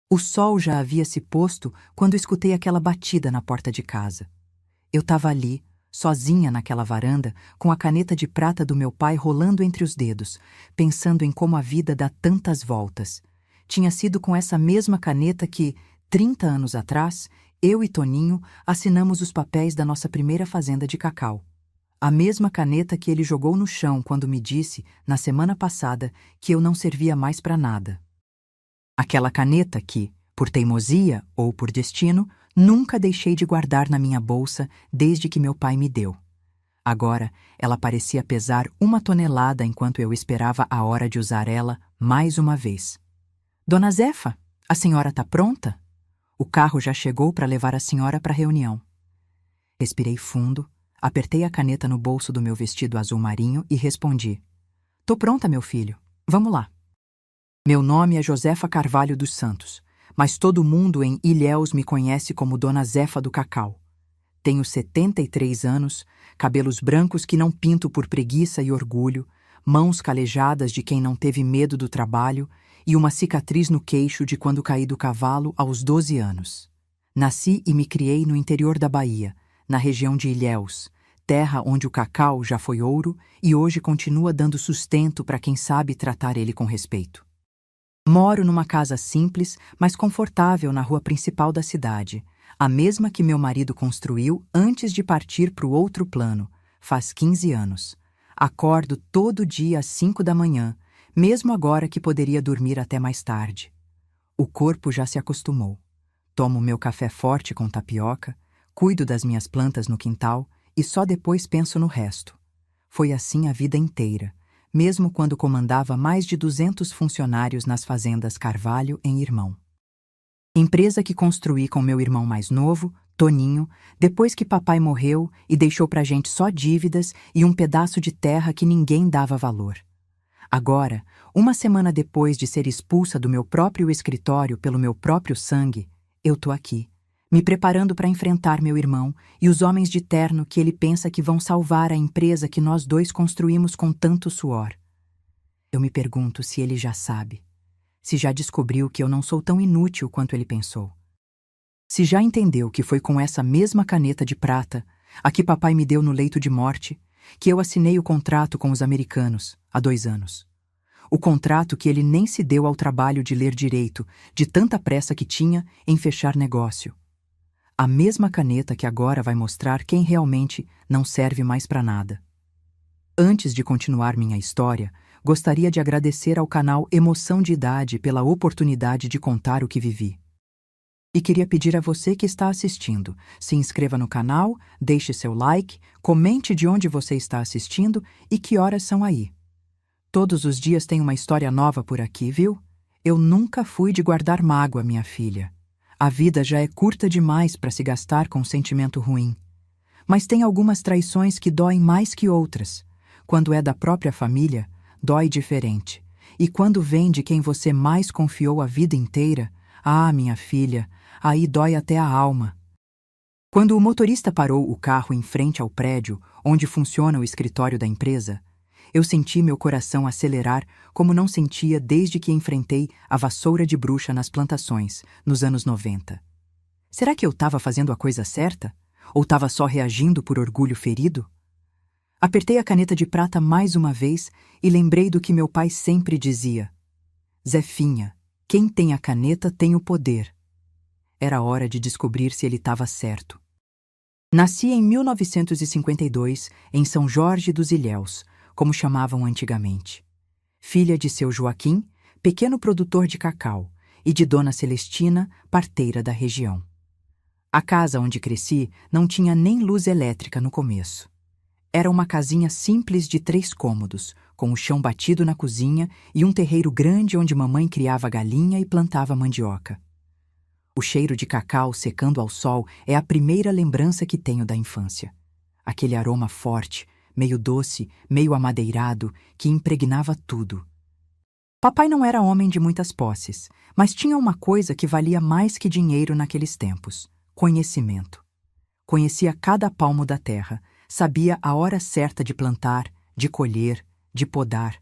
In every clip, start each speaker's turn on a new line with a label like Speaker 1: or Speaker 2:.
Speaker 1: O sol já havia se posto quando escutei aquela batida na porta de casa. Eu estava ali, sozinha naquela varanda, com a caneta de prata do meu pai rolando entre os dedos, pensando em como a vida dá tantas voltas. Tinha sido com essa mesma caneta que, 30 anos atrás, eu e Toninho assinamos os papéis da nossa primeira fazenda de cacau. A mesma caneta que ele jogou no chão quando me disse, na semana passada, que eu não servia mais para nada. Aquela caneta que, por teimosia ou por destino, nunca deixei de guardar na minha bolsa desde que meu pai me deu. Agora, ela parecia pesar 1 tonelada enquanto eu esperava a hora de usar ela mais uma vez. Dona Zefa, a senhora está pronta? O carro já chegou para levar a senhora para a reunião. Respirei fundo, apertei a caneta no bolso do meu vestido azul marinho e respondi: Tô pronta, meu filho. Vamos lá. Meu nome é Josefa Carvalho dos Santos, mas todo mundo em Ilhéus me conhece como Dona Zefa do Cacau. Tenho 73 anos, cabelos brancos que não pinto por preguiça e orgulho, mãos calejadas de quem não teve medo do trabalho e uma cicatriz no queixo de quando caí do cavalo aos 12 anos. Nasci e me criei no interior da Bahia, na região de Ilhéus, terra onde o cacau já foi ouro e hoje continua dando sustento para quem sabe tratar ele com respeito. Moro numa casa simples, mas confortável na rua principal da cidade, a mesma que meu marido construiu antes de partir para o outro plano, faz 15 anos. Acordo todo dia às 5 da manhã, mesmo agora que poderia dormir até mais tarde. O corpo já se acostumou. Tomo meu café forte com tapioca, cuido das minhas plantas no quintal e só depois penso no resto. Foi assim a vida inteira, mesmo quando comandava mais de 200 funcionários nas fazendas Carvalho em Irmão. Empresa que construí com meu irmão mais novo, Toninho, depois que papai morreu e deixou pra gente só dívidas e um pedaço de terra que ninguém dava valor. Agora, 1 semana depois de ser expulsa do meu próprio escritório pelo meu próprio sangue, eu tô aqui, me preparando para enfrentar meu irmão e os homens de terno que ele pensa que vão salvar a empresa que nós dois construímos com tanto suor. Eu me pergunto se ele já sabe, se já descobriu que eu não sou tão inútil quanto ele pensou. Se já entendeu que foi com essa mesma caneta de prata, a que papai me deu no leito de morte, que eu assinei o contrato com os americanos, há 2 anos. O contrato que ele nem se deu ao trabalho de ler direito, de tanta pressa que tinha em fechar negócio. A mesma caneta que agora vai mostrar quem realmente não serve mais para nada. Antes de continuar minha história, gostaria de agradecer ao canal Emoção de Idade pela oportunidade de contar o que vivi. E queria pedir a você que está assistindo, se inscreva no canal, deixe seu like, comente de onde você está assistindo e que horas são aí. Todos os dias tem uma história nova por aqui, viu? Eu nunca fui de guardar mágoa, minha filha. A vida já é curta demais para se gastar com sentimento ruim. Mas tem algumas traições que doem mais que outras. Quando é da própria família, dói diferente. E quando vem de quem você mais confiou a vida inteira, minha filha, aí dói até a alma. Quando o motorista parou o carro em frente ao prédio onde funciona o escritório da empresa, eu senti meu coração acelerar como não sentia desde que enfrentei a vassoura de bruxa nas plantações, nos anos 90. Será que eu estava fazendo a coisa certa? Ou estava só reagindo por orgulho ferido? Apertei a caneta de prata mais uma vez e lembrei do que meu pai sempre dizia: Zefinha, quem tem a caneta tem o poder. Era hora de descobrir se ele estava certo. Nasci em 1952, em São Jorge dos Ilhéus, como chamavam antigamente. Filha de seu Joaquim, pequeno produtor de cacau, e de Dona Celestina, parteira da região. A casa onde cresci não tinha nem luz elétrica no começo. Era uma casinha simples de 3 cômodos, com o chão batido na cozinha e um terreiro grande onde mamãe criava galinha e plantava mandioca. O cheiro de cacau secando ao sol é a primeira lembrança que tenho da infância. Aquele aroma forte, meio doce, meio amadeirado, que impregnava tudo. Papai não era homem de muitas posses, mas tinha uma coisa que valia mais que dinheiro naqueles tempos: conhecimento. Conhecia cada palmo da terra, sabia a hora certa de plantar, de colher, de podar.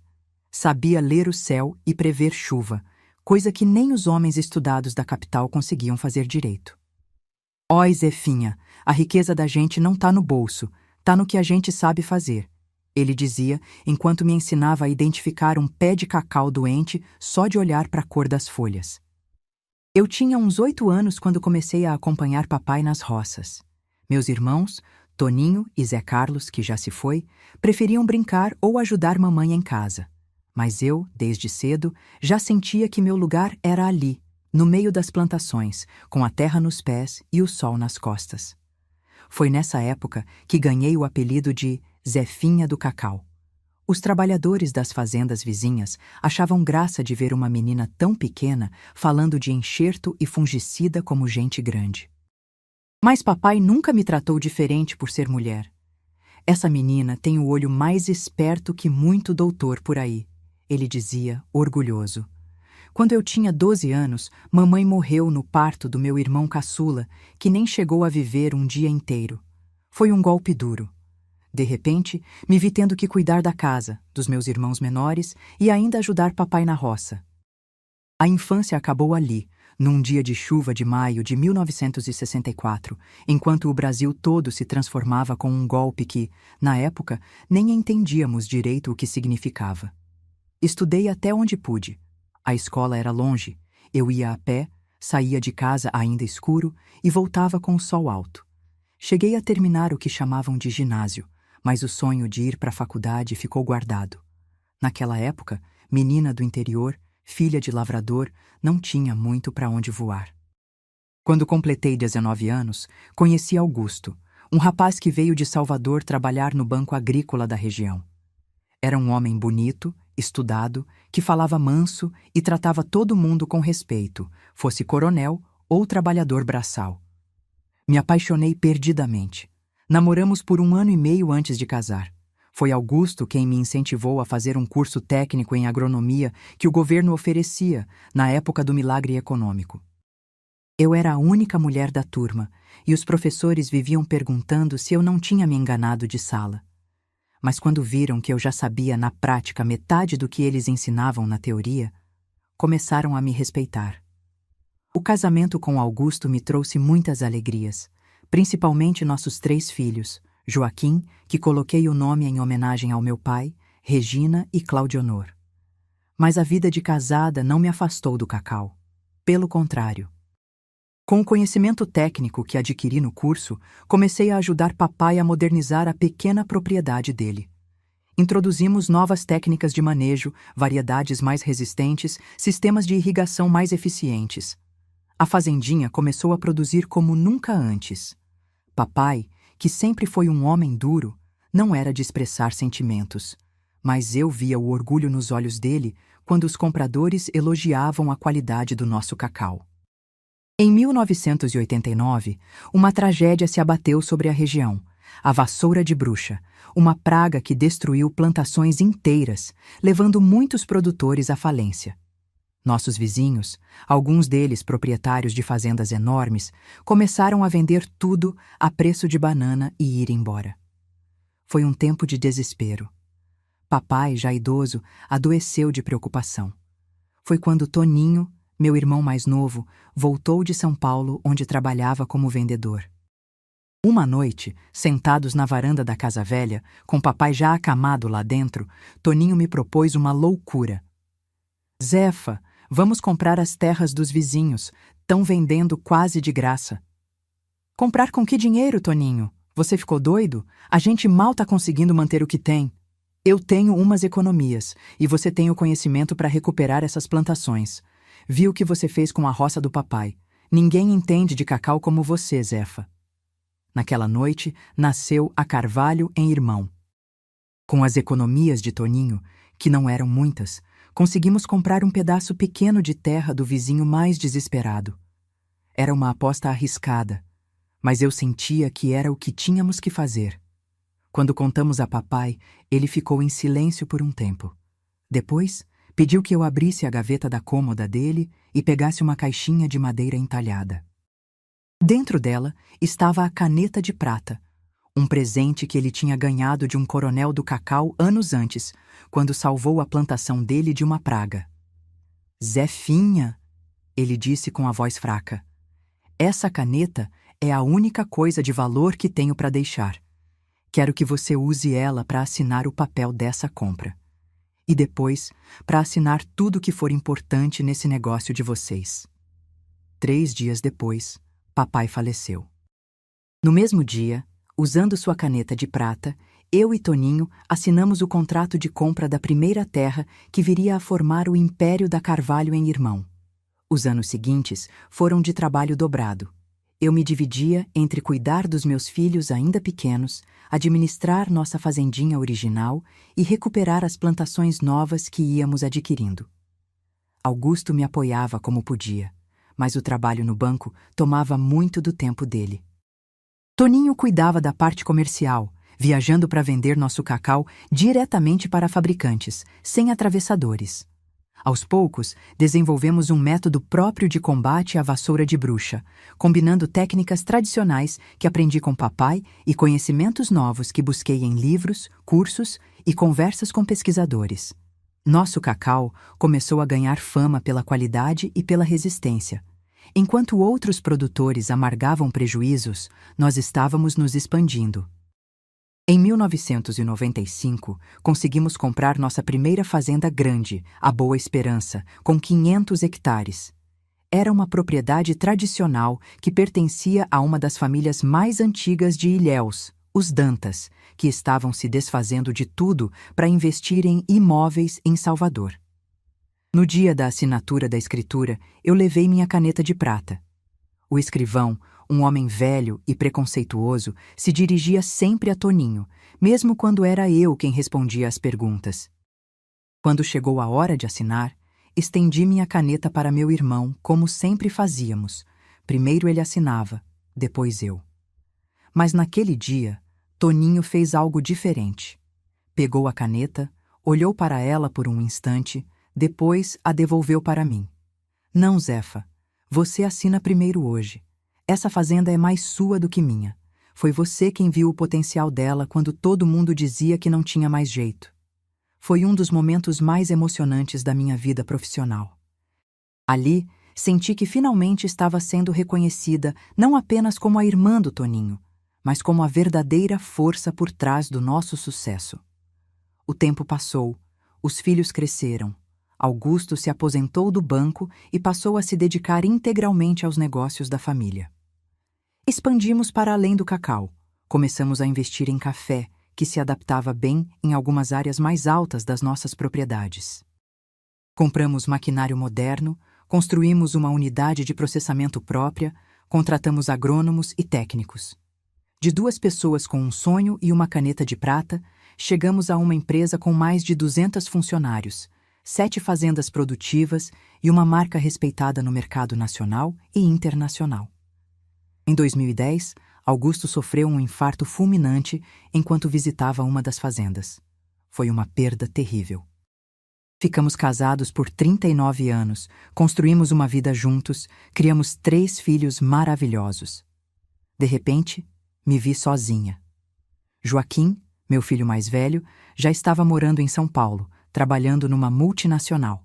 Speaker 1: Sabia ler o céu e prever chuva, coisa que nem os homens estudados da capital conseguiam fazer direito. Ó, Zefinha, a riqueza da gente não tá no bolso, tá no que a gente sabe fazer, ele dizia enquanto me ensinava a identificar um pé de cacau doente só de olhar para a cor das folhas. Eu tinha uns 8 anos quando comecei a acompanhar papai nas roças. Meus irmãos, Toninho e Zé Carlos, que já se foi, preferiam brincar ou ajudar mamãe em casa. Mas eu, desde cedo, já sentia que meu lugar era ali, no meio das plantações, com a terra nos pés e o sol nas costas. Foi nessa época que ganhei o apelido de Zefinha do Cacau. Os trabalhadores das fazendas vizinhas achavam graça de ver uma menina tão pequena falando de enxerto e fungicida como gente grande. Mas papai nunca me tratou diferente por ser mulher. Essa menina tem o olho mais esperto que muito doutor por aí, ele dizia, orgulhoso. Quando eu tinha 12 anos, mamãe morreu no parto do meu irmão caçula, que nem chegou a viver um dia inteiro. Foi um golpe duro. De repente, me vi tendo que cuidar da casa, dos meus irmãos menores e ainda ajudar papai na roça. A infância acabou ali, num dia de chuva de maio de 1964, enquanto o Brasil todo se transformava com um golpe que, na época, nem entendíamos direito o que significava. Estudei até onde pude. A escola era longe, eu ia a pé, saía de casa ainda escuro e voltava com o sol alto. Cheguei a terminar o que chamavam de ginásio, mas o sonho de ir para a faculdade ficou guardado. Naquela época, menina do interior, filha de lavrador, não tinha muito para onde voar. Quando completei 19 anos, conheci Augusto, um rapaz que veio de Salvador trabalhar no banco agrícola da região. Era um homem bonito, estudado, que falava manso e tratava todo mundo com respeito, fosse coronel ou trabalhador braçal. Me apaixonei perdidamente. Namoramos por 1 ano e meio antes de casar. Foi Augusto quem me incentivou a fazer um curso técnico em agronomia que o governo oferecia na época do milagre econômico. Eu era a única mulher da turma e os professores viviam perguntando se eu não tinha me enganado de sala. Mas quando viram que eu já sabia na prática metade do que eles ensinavam na teoria, começaram a me respeitar. O casamento com Augusto me trouxe muitas alegrias, principalmente nossos 3 filhos, Joaquim, que coloquei o nome em homenagem ao meu pai, Regina e Claudionor. Mas a vida de casada não me afastou do cacau. Pelo contrário. Com o conhecimento técnico que adquiri no curso, comecei a ajudar papai a modernizar a pequena propriedade dele. Introduzimos novas técnicas de manejo, variedades mais resistentes, sistemas de irrigação mais eficientes. A fazendinha começou a produzir como nunca antes. Papai, que sempre foi um homem duro, não era de expressar sentimentos, mas eu via o orgulho nos olhos dele quando os compradores elogiavam a qualidade do nosso cacau. Em 1989, uma tragédia se abateu sobre a região, a vassoura de bruxa, uma praga que destruiu plantações inteiras, levando muitos produtores à falência. Nossos vizinhos, alguns deles proprietários de fazendas enormes, começaram a vender tudo a preço de banana e ir embora. Foi um tempo de desespero. Papai, já idoso, adoeceu de preocupação. Foi quando Toninho, meu irmão mais novo, voltou de São Paulo, onde trabalhava como vendedor. Uma noite, sentados na varanda da casa velha, com papai já acamado lá dentro, Toninho me propôs uma loucura. Zefa, vamos comprar as terras dos vizinhos, tão vendendo quase de graça. Comprar com que dinheiro, Toninho? Você ficou doido? A gente mal tá conseguindo manter o que tem. Eu tenho umas economias, e você tem o conhecimento para recuperar essas plantações. Vi o que você fez com a roça do papai. Ninguém entende de cacau como você, Zefa. Naquela noite, nasceu a Carvalho em Irmão. Com as economias de Toninho, que não eram muitas, conseguimos comprar um pedaço pequeno de terra do vizinho mais desesperado. Era uma aposta arriscada, mas eu sentia que era o que tínhamos que fazer. Quando contamos a papai, ele ficou em silêncio por um tempo. Depois, pediu que eu abrisse a gaveta da cômoda dele e pegasse uma caixinha de madeira entalhada. Dentro dela estava a caneta de prata, um presente que ele tinha ganhado de um coronel do cacau anos antes, quando salvou a plantação dele de uma praga. Zefinha, ele disse com a voz fraca, essa caneta é a única coisa de valor que tenho para deixar. Quero que você use ela para assinar o papel dessa compra. E depois, para assinar tudo que for importante nesse negócio de vocês. 3 dias depois, papai faleceu. No mesmo dia, usando sua caneta de prata, eu e Toninho assinamos o contrato de compra da primeira terra que viria a formar o Império da Carvalho em Irmão. Os anos seguintes foram de trabalho dobrado. Eu me dividia entre cuidar dos meus filhos ainda pequenos, administrar nossa fazendinha original e recuperar as plantações novas que íamos adquirindo. Augusto me apoiava como podia, mas o trabalho no banco tomava muito do tempo dele. Toninho cuidava da parte comercial, viajando para vender nosso cacau diretamente para fabricantes, sem atravessadores. Aos poucos, desenvolvemos um método próprio de combate à vassoura de bruxa, combinando técnicas tradicionais que aprendi com papai e conhecimentos novos que busquei em livros, cursos e conversas com pesquisadores. Nosso cacau começou a ganhar fama pela qualidade e pela resistência. Enquanto outros produtores amargavam prejuízos, nós estávamos nos expandindo. Em 1995, conseguimos comprar nossa primeira fazenda grande, a Boa Esperança, com 500 hectares. Era uma propriedade tradicional que pertencia a uma das famílias mais antigas de Ilhéus, os Dantas, que estavam se desfazendo de tudo para investir em imóveis em Salvador. No dia da assinatura da escritura, eu levei minha caneta de prata. O escrivão, um homem velho e preconceituoso, se dirigia sempre a Toninho, mesmo quando era eu quem respondia às perguntas. Quando chegou a hora de assinar, estendi minha caneta para meu irmão, como sempre fazíamos. Primeiro ele assinava, depois eu. Mas naquele dia, Toninho fez algo diferente. Pegou a caneta, olhou para ela por um instante, depois a devolveu para mim. Não, Zefa, você assina primeiro hoje. Essa fazenda é mais sua do que minha. Foi você quem viu o potencial dela quando todo mundo dizia que não tinha mais jeito. Foi um dos momentos mais emocionantes da minha vida profissional. Ali, senti que finalmente estava sendo reconhecida não apenas como a irmã do Toninho, mas como a verdadeira força por trás do nosso sucesso. O tempo passou, os filhos cresceram. Augusto se aposentou do banco e passou a se dedicar integralmente aos negócios da família. Expandimos para além do cacau. Começamos a investir em café, que se adaptava bem em algumas áreas mais altas das nossas propriedades. Compramos maquinário moderno, construímos uma unidade de processamento própria, contratamos agrônomos e técnicos. De 2 pessoas com um sonho e uma caneta de prata, chegamos a uma empresa com mais de 200 funcionários, 7 fazendas produtivas e uma marca respeitada no mercado nacional e internacional. Em 2010, Augusto sofreu um infarto fulminante enquanto visitava uma das fazendas. Foi uma perda terrível. Ficamos casados por 39 anos, construímos uma vida juntos, criamos 3 filhos maravilhosos. De repente, me vi sozinha. Joaquim, meu filho mais velho, já estava morando em São Paulo, trabalhando numa multinacional.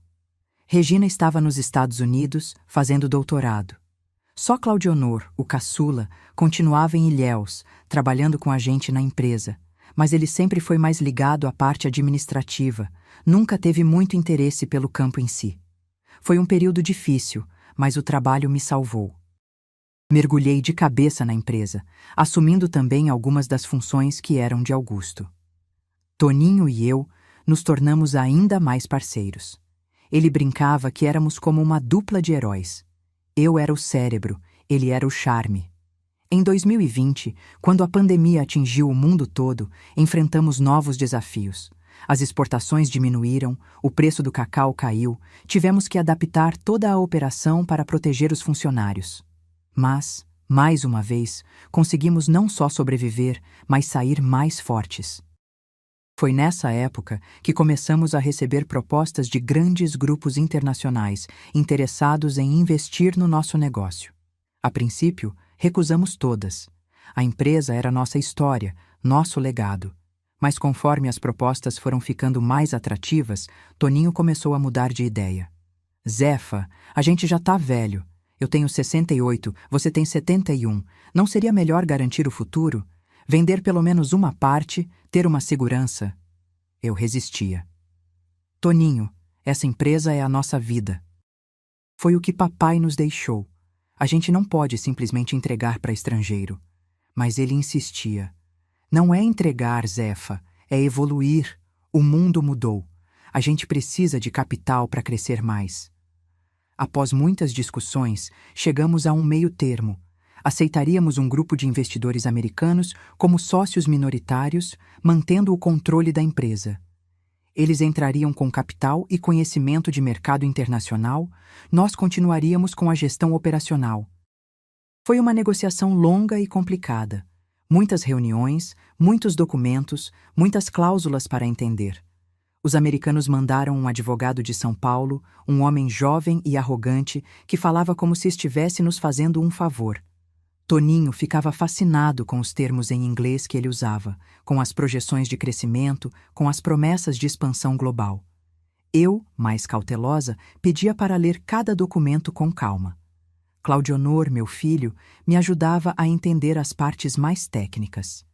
Speaker 1: Regina estava nos Estados Unidos, fazendo doutorado. Só Claudionor, o caçula, continuava em Ilhéus, trabalhando com a gente na empresa, mas ele sempre foi mais ligado à parte administrativa, nunca teve muito interesse pelo campo em si. Foi um período difícil, mas o trabalho me salvou. Mergulhei de cabeça na empresa, assumindo também algumas das funções que eram de Augusto. Toninho e eu nos tornamos ainda mais parceiros. Ele brincava que éramos como uma dupla de heróis. Eu era o cérebro, ele era o charme. Em 2020, quando a pandemia atingiu o mundo todo, enfrentamos novos desafios. As exportações diminuíram, o preço do cacau caiu, tivemos que adaptar toda a operação para proteger os funcionários. Mas, mais uma vez, conseguimos não só sobreviver, mas sair mais fortes. Foi nessa época que começamos a receber propostas de grandes grupos internacionais interessados em investir no nosso negócio. A princípio, recusamos todas. A empresa era nossa história, nosso legado. Mas conforme as propostas foram ficando mais atrativas, Toninho começou a mudar de ideia. Zefa, a gente já tá velho. Eu tenho 68, você tem 71. Não seria melhor garantir o futuro? Vender pelo menos uma parte, ter uma segurança? Eu resistia. Toninho, essa empresa é a nossa vida. Foi o que papai nos deixou. A gente não pode simplesmente entregar para estrangeiro. Mas ele insistia. Não é entregar, Zefa, é evoluir. O mundo mudou. A gente precisa de capital para crescer mais. Após muitas discussões, chegamos a um meio-termo. Aceitaríamos um grupo de investidores americanos como sócios minoritários, mantendo o controle da empresa. Eles entrariam com capital e conhecimento de mercado internacional, nós continuaríamos com a gestão operacional. Foi uma negociação longa e complicada. Muitas reuniões, muitos documentos, muitas cláusulas para entender. Os americanos mandaram um advogado de São Paulo, um homem jovem e arrogante que falava como se estivesse nos fazendo um favor. Toninho ficava fascinado com os termos em inglês que ele usava, com as projeções de crescimento, com as promessas de expansão global. Eu, mais cautelosa, pedia para ler cada documento com calma. Claudionor, meu filho, me ajudava a entender as partes mais técnicas.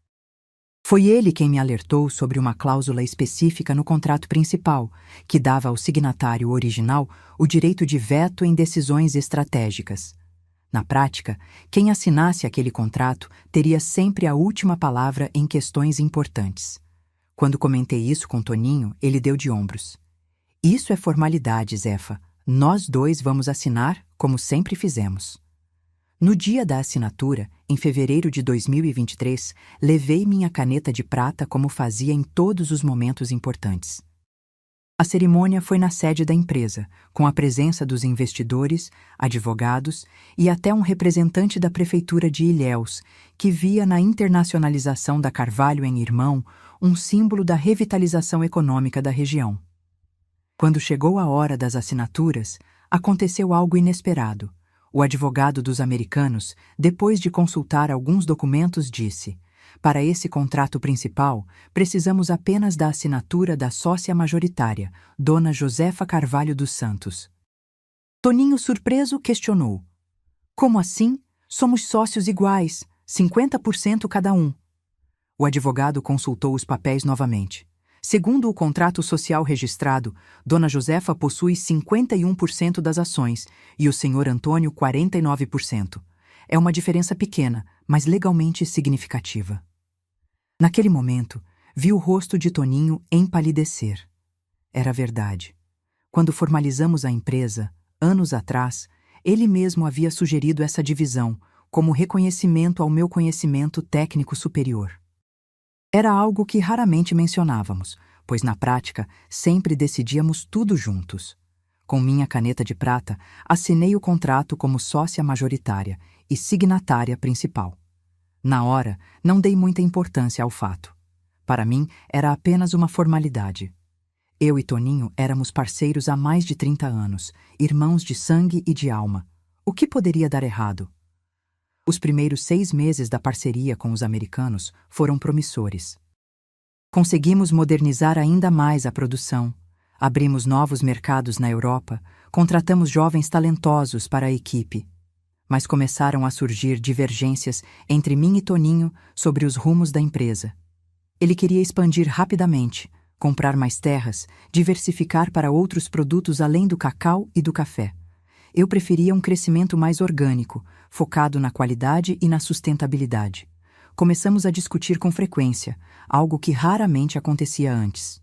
Speaker 1: Foi ele quem me alertou sobre uma cláusula específica no contrato principal, que dava ao signatário original o direito de veto em decisões estratégicas. Na prática, quem assinasse aquele contrato teria sempre a última palavra em questões importantes. Quando comentei isso com Toninho, ele deu de ombros. Isso é formalidade, Zefa. Nós dois vamos assinar, como sempre fizemos. No dia da assinatura, em fevereiro de 2023, levei minha caneta de prata como fazia em todos os momentos importantes. A cerimônia foi na sede da empresa, com a presença dos investidores, advogados e até um representante da prefeitura de Ilhéus, que via na internacionalização da Carvalho em Irmão um símbolo da revitalização econômica da região. Quando chegou a hora das assinaturas, aconteceu algo inesperado. O advogado dos americanos, depois de consultar alguns documentos, disse: para esse contrato principal, precisamos apenas da assinatura da sócia majoritária, Dona Josefa Carvalho dos Santos. Toninho, surpreso, questionou: como assim? Somos sócios iguais, 50% cada um. O advogado consultou os papéis novamente. Segundo o contrato social registrado, Dona Josefa possui 51% das ações e o senhor Antônio 49%. É uma diferença pequena, mas legalmente significativa. Naquele momento, vi o rosto de Toninho empalidecer. Era verdade. Quando formalizamos a empresa, anos atrás, ele mesmo havia sugerido essa divisão como reconhecimento ao meu conhecimento técnico superior. Era algo que raramente mencionávamos, pois na prática sempre decidíamos tudo juntos. Com minha caneta de prata, assinei o contrato como sócia majoritária e signatária principal. Na hora, não dei muita importância ao fato. Para mim, era apenas uma formalidade. Eu e Toninho éramos parceiros há mais de 30 anos, irmãos de sangue e de alma. O que poderia dar errado? Os primeiros 6 meses da parceria com os americanos foram promissores. Conseguimos modernizar ainda mais a produção, abrimos novos mercados na Europa, contratamos jovens talentosos para a equipe. Mas começaram a surgir divergências entre mim e Toninho sobre os rumos da empresa. Ele queria expandir rapidamente, comprar mais terras, diversificar para outros produtos além do cacau e do café. Eu preferia um crescimento mais orgânico, focado na qualidade e na sustentabilidade. Começamos a discutir com frequência, algo que raramente acontecia antes.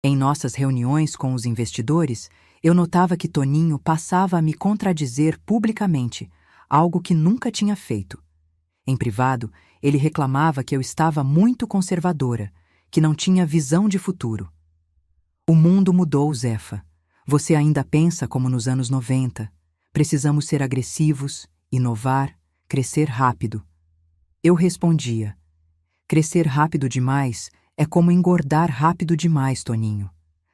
Speaker 1: Em nossas reuniões com os investidores, eu notava que Toninho passava a me contradizer publicamente, algo que nunca tinha feito. Em privado, ele reclamava que eu estava muito conservadora, que não tinha visão de futuro. O mundo mudou, Zefa. Você ainda pensa como nos anos 90. Precisamos ser agressivos, inovar, crescer rápido. Eu respondia: crescer rápido demais é como engordar rápido demais, Toninho.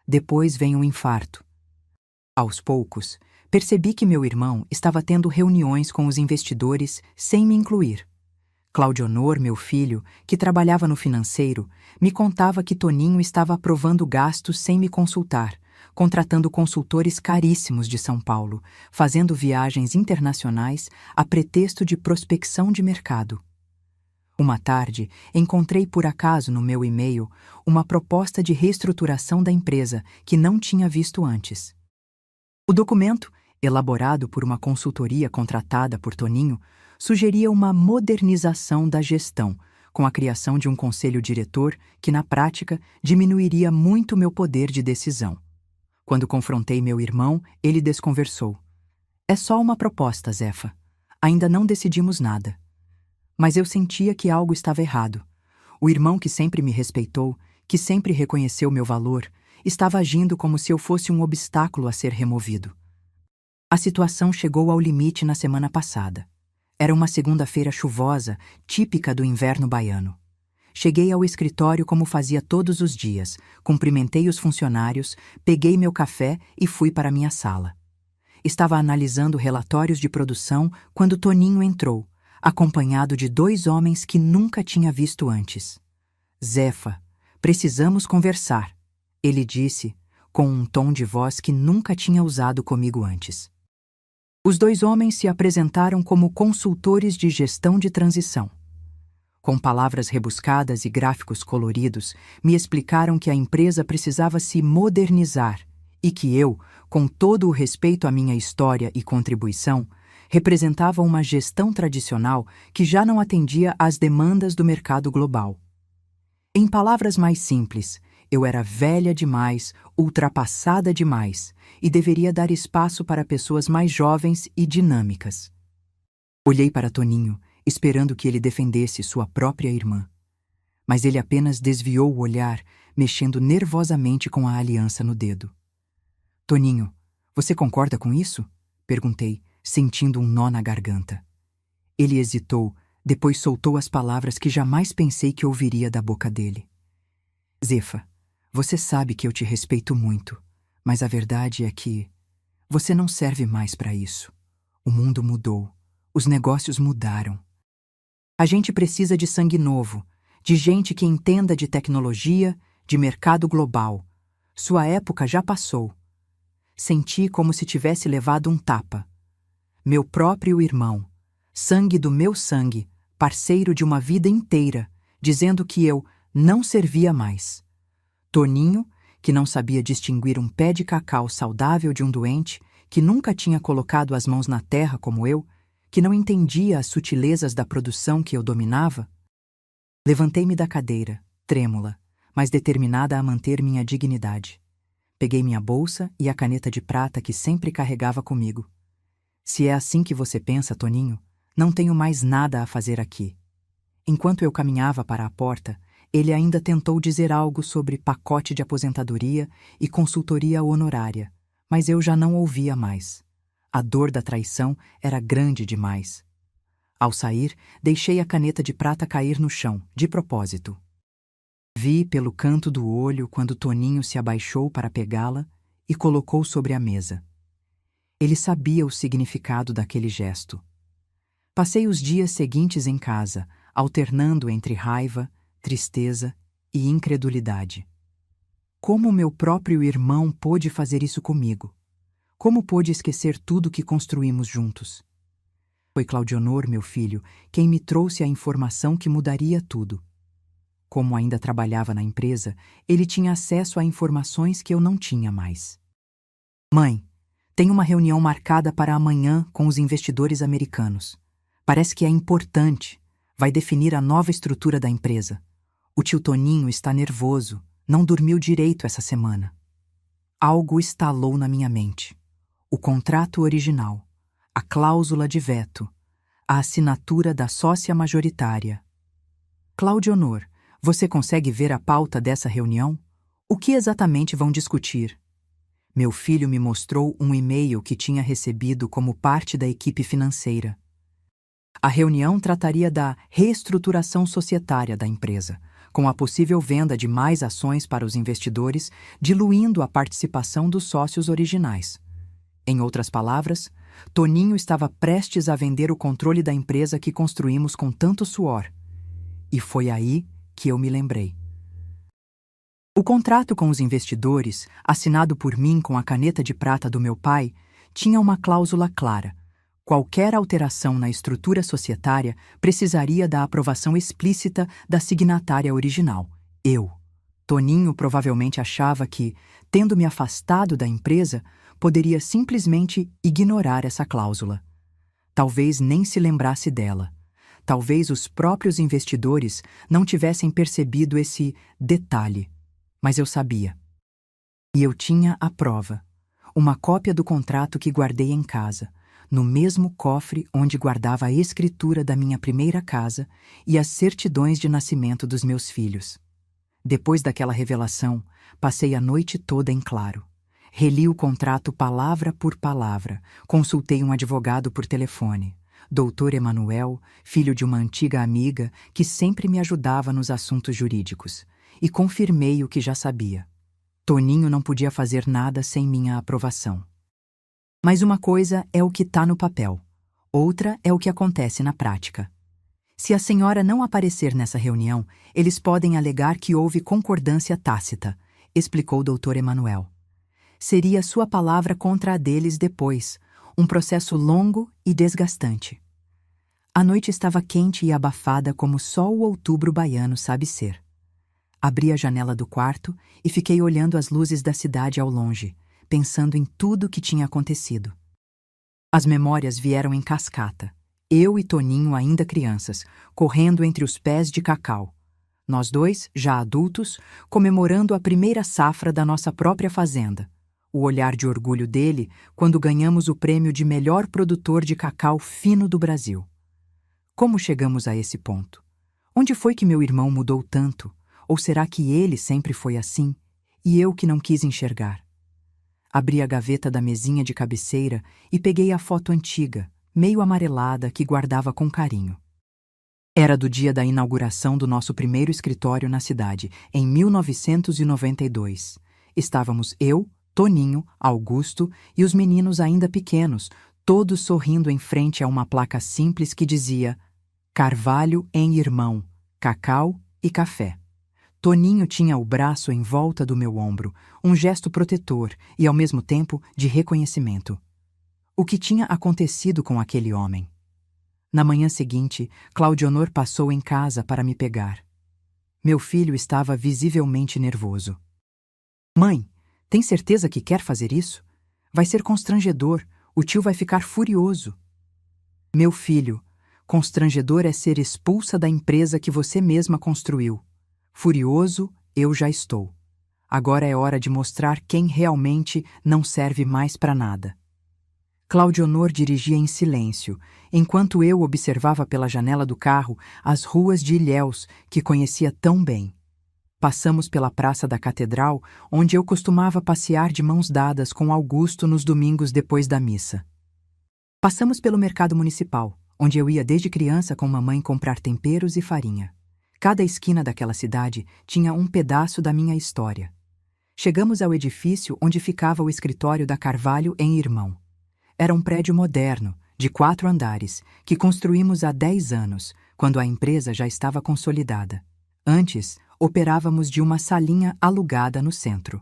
Speaker 1: Depois vem um infarto. Aos poucos, percebi que meu irmão estava tendo reuniões com os investidores sem me incluir. Claudionor, meu filho, que trabalhava no financeiro, me contava que Toninho estava aprovando gastos sem me consultar, contratando consultores caríssimos de São Paulo, fazendo viagens internacionais a pretexto de prospecção de mercado. Uma tarde, encontrei por acaso no meu e-mail uma proposta de reestruturação da empresa que não tinha visto antes. O documento, elaborado por uma consultoria contratada por Toninho, sugeria uma modernização da gestão, com a criação de um conselho diretor que, na prática, diminuiria muito meu poder de decisão. Quando confrontei meu irmão, ele desconversou. É só uma proposta, Zefa. Ainda não decidimos nada. Mas eu sentia que algo estava errado. O irmão que sempre me respeitou, que sempre reconheceu meu valor, estava agindo como se eu fosse um obstáculo a ser removido. A situação chegou ao limite na semana passada. Era uma segunda-feira chuvosa, típica do inverno baiano. Cheguei ao escritório como fazia todos os dias, cumprimentei os funcionários, peguei meu café e fui para minha sala. Estava analisando relatórios de produção quando Toninho entrou, acompanhado de 2 homens que nunca tinha visto antes. Zefa, precisamos conversar, ele disse, com um tom de voz que nunca tinha usado comigo antes. Os 2 homens se apresentaram como consultores de gestão de transição. Com palavras rebuscadas e gráficos coloridos, me explicaram que a empresa precisava se modernizar e que eu, com todo o respeito à minha história e contribuição, representava uma gestão tradicional que já não atendia às demandas do mercado global. Em palavras mais simples, eu era velha demais, ultrapassada demais, e deveria dar espaço para pessoas mais jovens e dinâmicas. Olhei para Toninho, esperando que ele defendesse sua própria irmã. Mas ele apenas desviou o olhar, mexendo nervosamente com a aliança no dedo. Toninho, você concorda com isso? Perguntei, sentindo um nó na garganta. Ele hesitou, depois soltou as palavras que jamais pensei que ouviria da boca dele. Zefa, você sabe que eu te respeito muito, mas a verdade é que você não serve mais para isso. O mundo mudou, os negócios mudaram. A gente precisa de sangue novo, de gente que entenda de tecnologia, de mercado global. Sua época já passou. Senti como se tivesse levado um tapa. Meu próprio irmão, sangue do meu sangue, parceiro de uma vida inteira, dizendo que eu não servia mais. Toninho, que não sabia distinguir um pé de cacau saudável de um doente, que nunca tinha colocado as mãos na terra como eu, que não entendia as sutilezas da produção que eu dominava. Levantei-me da cadeira, trêmula, mas determinada a manter minha dignidade. Peguei minha bolsa e a caneta de prata que sempre carregava comigo. Se é assim que você pensa, Toninho, não tenho mais nada a fazer aqui. Enquanto eu caminhava para a porta, ele ainda tentou dizer algo sobre pacote de aposentadoria e consultoria honorária, mas eu já não ouvia mais. A dor da traição era grande demais. Ao sair, deixei a caneta de prata cair no chão, de propósito. Vi pelo canto do olho quando Toninho se abaixou para pegá-la e colocou sobre a mesa. Ele sabia o significado daquele gesto. Passei os dias seguintes em casa, alternando entre raiva, tristeza e incredulidade. Como meu próprio irmão pôde fazer isso comigo? Como pôde esquecer tudo que construímos juntos? Foi Claudionor, meu filho, quem me trouxe a informação que mudaria tudo. Como ainda trabalhava na empresa, ele tinha acesso a informações que eu não tinha mais. Mãe, tem uma reunião marcada para amanhã com os investidores americanos. Parece que é importante. Vai definir a nova estrutura da empresa. O tio Toninho está nervoso, não dormiu direito essa semana. Algo estalou na minha mente. O contrato original, a cláusula de veto, a assinatura da sócia majoritária. Claudionor, você consegue ver a pauta dessa reunião? O que exatamente vão discutir? Meu filho me mostrou um e-mail que tinha recebido como parte da equipe financeira. A reunião trataria da reestruturação societária da empresa, com a possível venda de mais ações para os investidores, diluindo a participação dos sócios originais. Em outras palavras, Toninho estava prestes a vender o controle da empresa que construímos com tanto suor. E foi aí que eu me lembrei. O contrato com os investidores, assinado por mim com a caneta de prata do meu pai, tinha uma cláusula clara. Qualquer alteração na estrutura societária precisaria da aprovação explícita da signatária original, eu. Toninho provavelmente achava que, tendo me afastado da empresa, poderia simplesmente ignorar essa cláusula. Talvez nem se lembrasse dela. Talvez os próprios investidores não tivessem percebido esse detalhe. Mas eu sabia. E eu tinha a prova. Uma cópia do contrato que guardei em casa, no mesmo cofre onde guardava a escritura da minha primeira casa e as certidões de nascimento dos meus filhos. Depois daquela revelação, passei a noite toda em claro. Reli o contrato palavra por palavra, consultei um advogado por telefone, Dr. Emanuel, filho de uma antiga amiga que sempre me ajudava nos assuntos jurídicos, e confirmei o que já sabia. Toninho não podia fazer nada sem minha aprovação. Mas uma coisa é o que está no papel, outra é o que acontece na prática. Se a senhora não aparecer nessa reunião, eles podem alegar que houve concordância tácita, explicou o Dr. Emanuel. Seria sua palavra contra a deles depois, um processo longo e desgastante. A noite estava quente e abafada como só o outubro baiano sabe ser. Abri a janela do quarto e fiquei olhando as luzes da cidade ao longe, pensando em tudo o que tinha acontecido. As memórias vieram em cascata. Eu e Toninho ainda crianças, correndo entre os pés de cacau. Nós dois, já adultos, comemorando a primeira safra da nossa própria fazenda. O olhar de orgulho dele quando ganhamos o prêmio de melhor produtor de cacau fino do Brasil. Como chegamos a esse ponto? Onde foi que meu irmão mudou tanto? Ou será que ele sempre foi assim, e eu que não quis enxergar? Abri a gaveta da mesinha de cabeceira e peguei a foto antiga, meio amarelada, que guardava com carinho. Era do dia da inauguração do nosso primeiro escritório na cidade, em 1992. Estávamos eu, Toninho, Augusto e os meninos ainda pequenos, todos sorrindo em frente a uma placa simples que dizia Carvalho em Irmão, Cacau e Café. Toninho tinha o braço em volta do meu ombro, um gesto protetor e, ao mesmo tempo, de reconhecimento. O que tinha acontecido com aquele homem? Na manhã seguinte, Claudionor passou em casa para me pegar. Meu filho estava visivelmente nervoso. Mãe, tem certeza que quer fazer isso? Vai ser constrangedor, o tio vai ficar furioso. Meu filho, constrangedor é ser expulsa da empresa que você mesma construiu. Furioso, eu já estou. Agora é hora de mostrar quem realmente não serve mais para nada. Claudionor dirigia em silêncio, enquanto eu observava pela janela do carro as ruas de Ilhéus, que conhecia tão bem. Passamos pela Praça da Catedral, onde eu costumava passear de mãos dadas com Augusto nos domingos depois da missa. Passamos pelo Mercado Municipal, onde eu ia desde criança com mamãe comprar temperos e farinha. Cada esquina daquela cidade tinha um pedaço da minha história. Chegamos ao edifício onde ficava o escritório da Carvalho em Irmão. Era um prédio moderno, de 4 andares, que construímos há 10 anos, quando a empresa já estava consolidada. Antes, operávamos de uma salinha alugada no centro.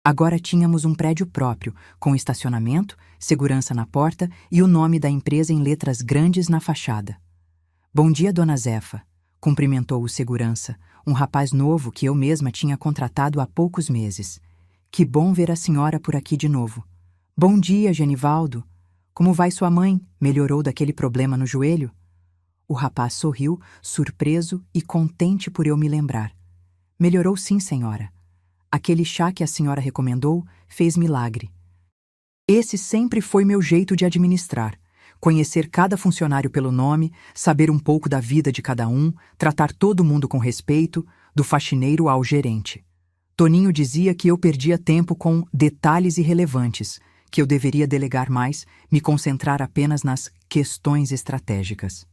Speaker 1: Agora tínhamos um prédio próprio, com estacionamento, segurança na porta e o nome da empresa em letras grandes na fachada. Bom dia, dona Zefa, cumprimentou o segurança, um rapaz novo que eu mesma tinha contratado há poucos meses. Que bom ver a senhora por aqui de novo. Bom dia, Genivaldo. Como vai sua mãe? Melhorou daquele problema no joelho? O rapaz sorriu, surpreso e contente por eu me lembrar. Melhorou sim, senhora. Aquele chá que a senhora recomendou fez milagre. Esse sempre foi meu jeito de administrar. Conhecer cada funcionário pelo nome, saber um pouco da vida de cada um, tratar todo mundo com respeito, do faxineiro ao gerente. Toninho dizia que eu perdia tempo com detalhes irrelevantes, que eu deveria delegar mais, me concentrar apenas nas questões estratégicas.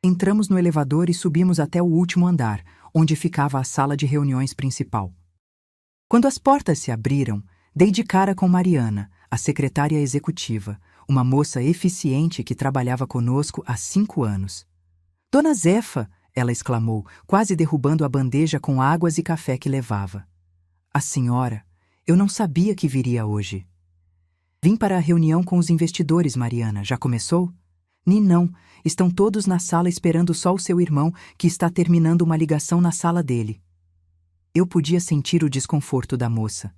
Speaker 1: Entramos no elevador e subimos até o último andar, onde ficava a sala de reuniões principal. Quando as portas se abriram, dei de cara com Mariana, a secretária executiva, uma moça eficiente que trabalhava conosco há 5 anos. Dona Zefa, ela exclamou, quase derrubando a bandeja com águas e café que levava. A senhora, eu não sabia que viria hoje. Vim para a reunião com os investidores, Mariana. Já começou? Não, estão todos na sala esperando só o seu irmão, que está terminando uma ligação na sala dele. Eu podia sentir o desconforto da moça.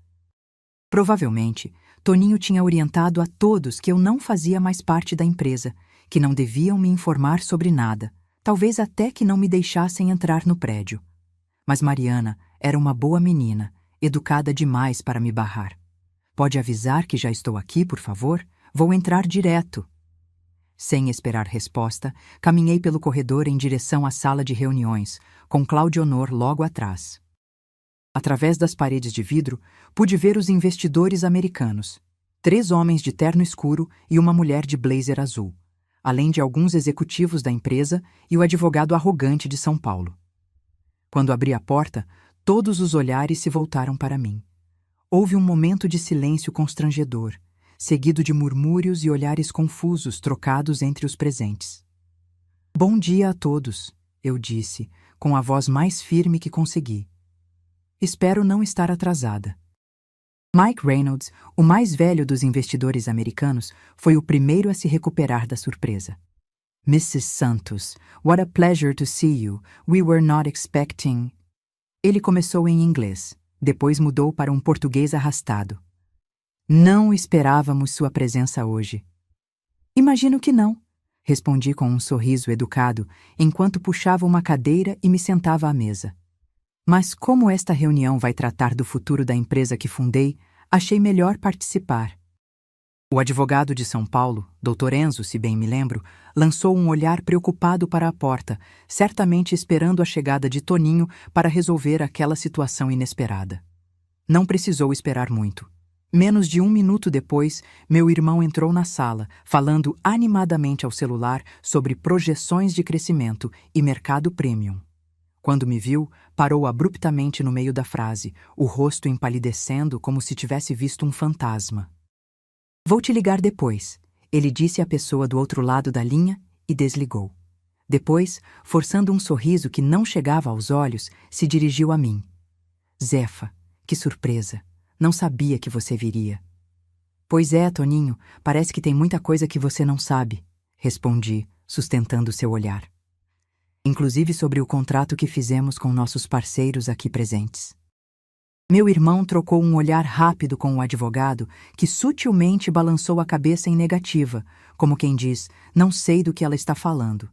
Speaker 1: Provavelmente, Toninho tinha orientado a todos que eu não fazia mais parte da empresa, que não deviam me informar sobre nada, talvez até que não me deixassem entrar no prédio. Mas Mariana era uma boa menina, educada demais para me barrar. Pode avisar que já estou aqui, por favor? Vou entrar direto. Sem esperar resposta, caminhei pelo corredor em direção à sala de reuniões, com Claudionor logo atrás. Através das paredes de vidro, pude ver os investidores americanos, 3 homens de terno escuro e uma mulher de blazer azul, além de alguns executivos da empresa e o advogado arrogante de São Paulo. Quando abri a porta, todos os olhares se voltaram para mim. Houve um momento de silêncio constrangedor, seguido de murmúrios e olhares confusos trocados entre os presentes. Bom dia a todos, eu disse, com a voz mais firme que consegui. Espero não estar atrasada. Mike Reynolds, o mais velho dos investidores americanos, foi o primeiro a se recuperar da surpresa. Mrs. Santos, what a pleasure to see you. We were not expecting... Ele começou em inglês, depois mudou para um português arrastado. Não esperávamos sua presença hoje. Imagino que não, respondi com um sorriso educado, enquanto puxava uma cadeira e me sentava à mesa. Mas como esta reunião vai tratar do futuro da empresa que fundei, achei melhor participar. O advogado de São Paulo, Dr. Enzo, se bem me lembro, lançou um olhar preocupado para a porta, certamente esperando a chegada de Toninho para resolver aquela situação inesperada. Não precisou esperar muito. Menos de 1 minuto depois, meu irmão entrou na sala, falando animadamente ao celular sobre projeções de crescimento e mercado premium. Quando me viu, parou abruptamente no meio da frase, o rosto empalidecendo como se tivesse visto um fantasma. Vou te ligar depois, ele disse à pessoa do outro lado da linha e desligou. Depois, forçando um sorriso que não chegava aos olhos, se dirigiu a mim. Zefa, que surpresa! Não sabia que você viria. Pois é, Toninho, parece que tem muita coisa que você não sabe, respondi, sustentando seu olhar. Inclusive sobre o contrato que fizemos com nossos parceiros aqui presentes. Meu irmão trocou um olhar rápido com o advogado, que sutilmente balançou a cabeça em negativa, como quem diz, não sei do que ela está falando.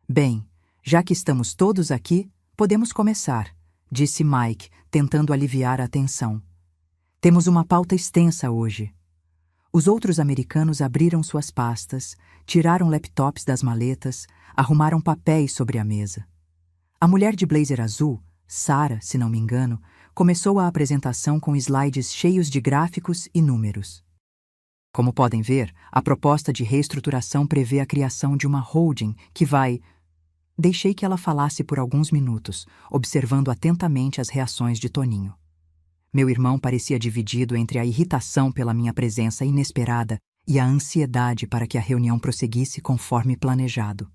Speaker 1: Bem, já que estamos todos aqui, podemos começar, disse Mike, tentando aliviar a tensão. Temos uma pauta extensa hoje. Os outros americanos abriram suas pastas, tiraram laptops das maletas, arrumaram papéis sobre a mesa. A mulher de blazer azul, Sarah, se não me engano, começou a apresentação com slides cheios de gráficos e números. Como podem ver, a proposta de reestruturação prevê a criação de uma holding que vai... Deixei que ela falasse por alguns minutos, observando atentamente as reações de Toninho. Meu irmão parecia dividido entre a irritação pela minha presença inesperada e a ansiedade para que a reunião prosseguisse conforme planejado.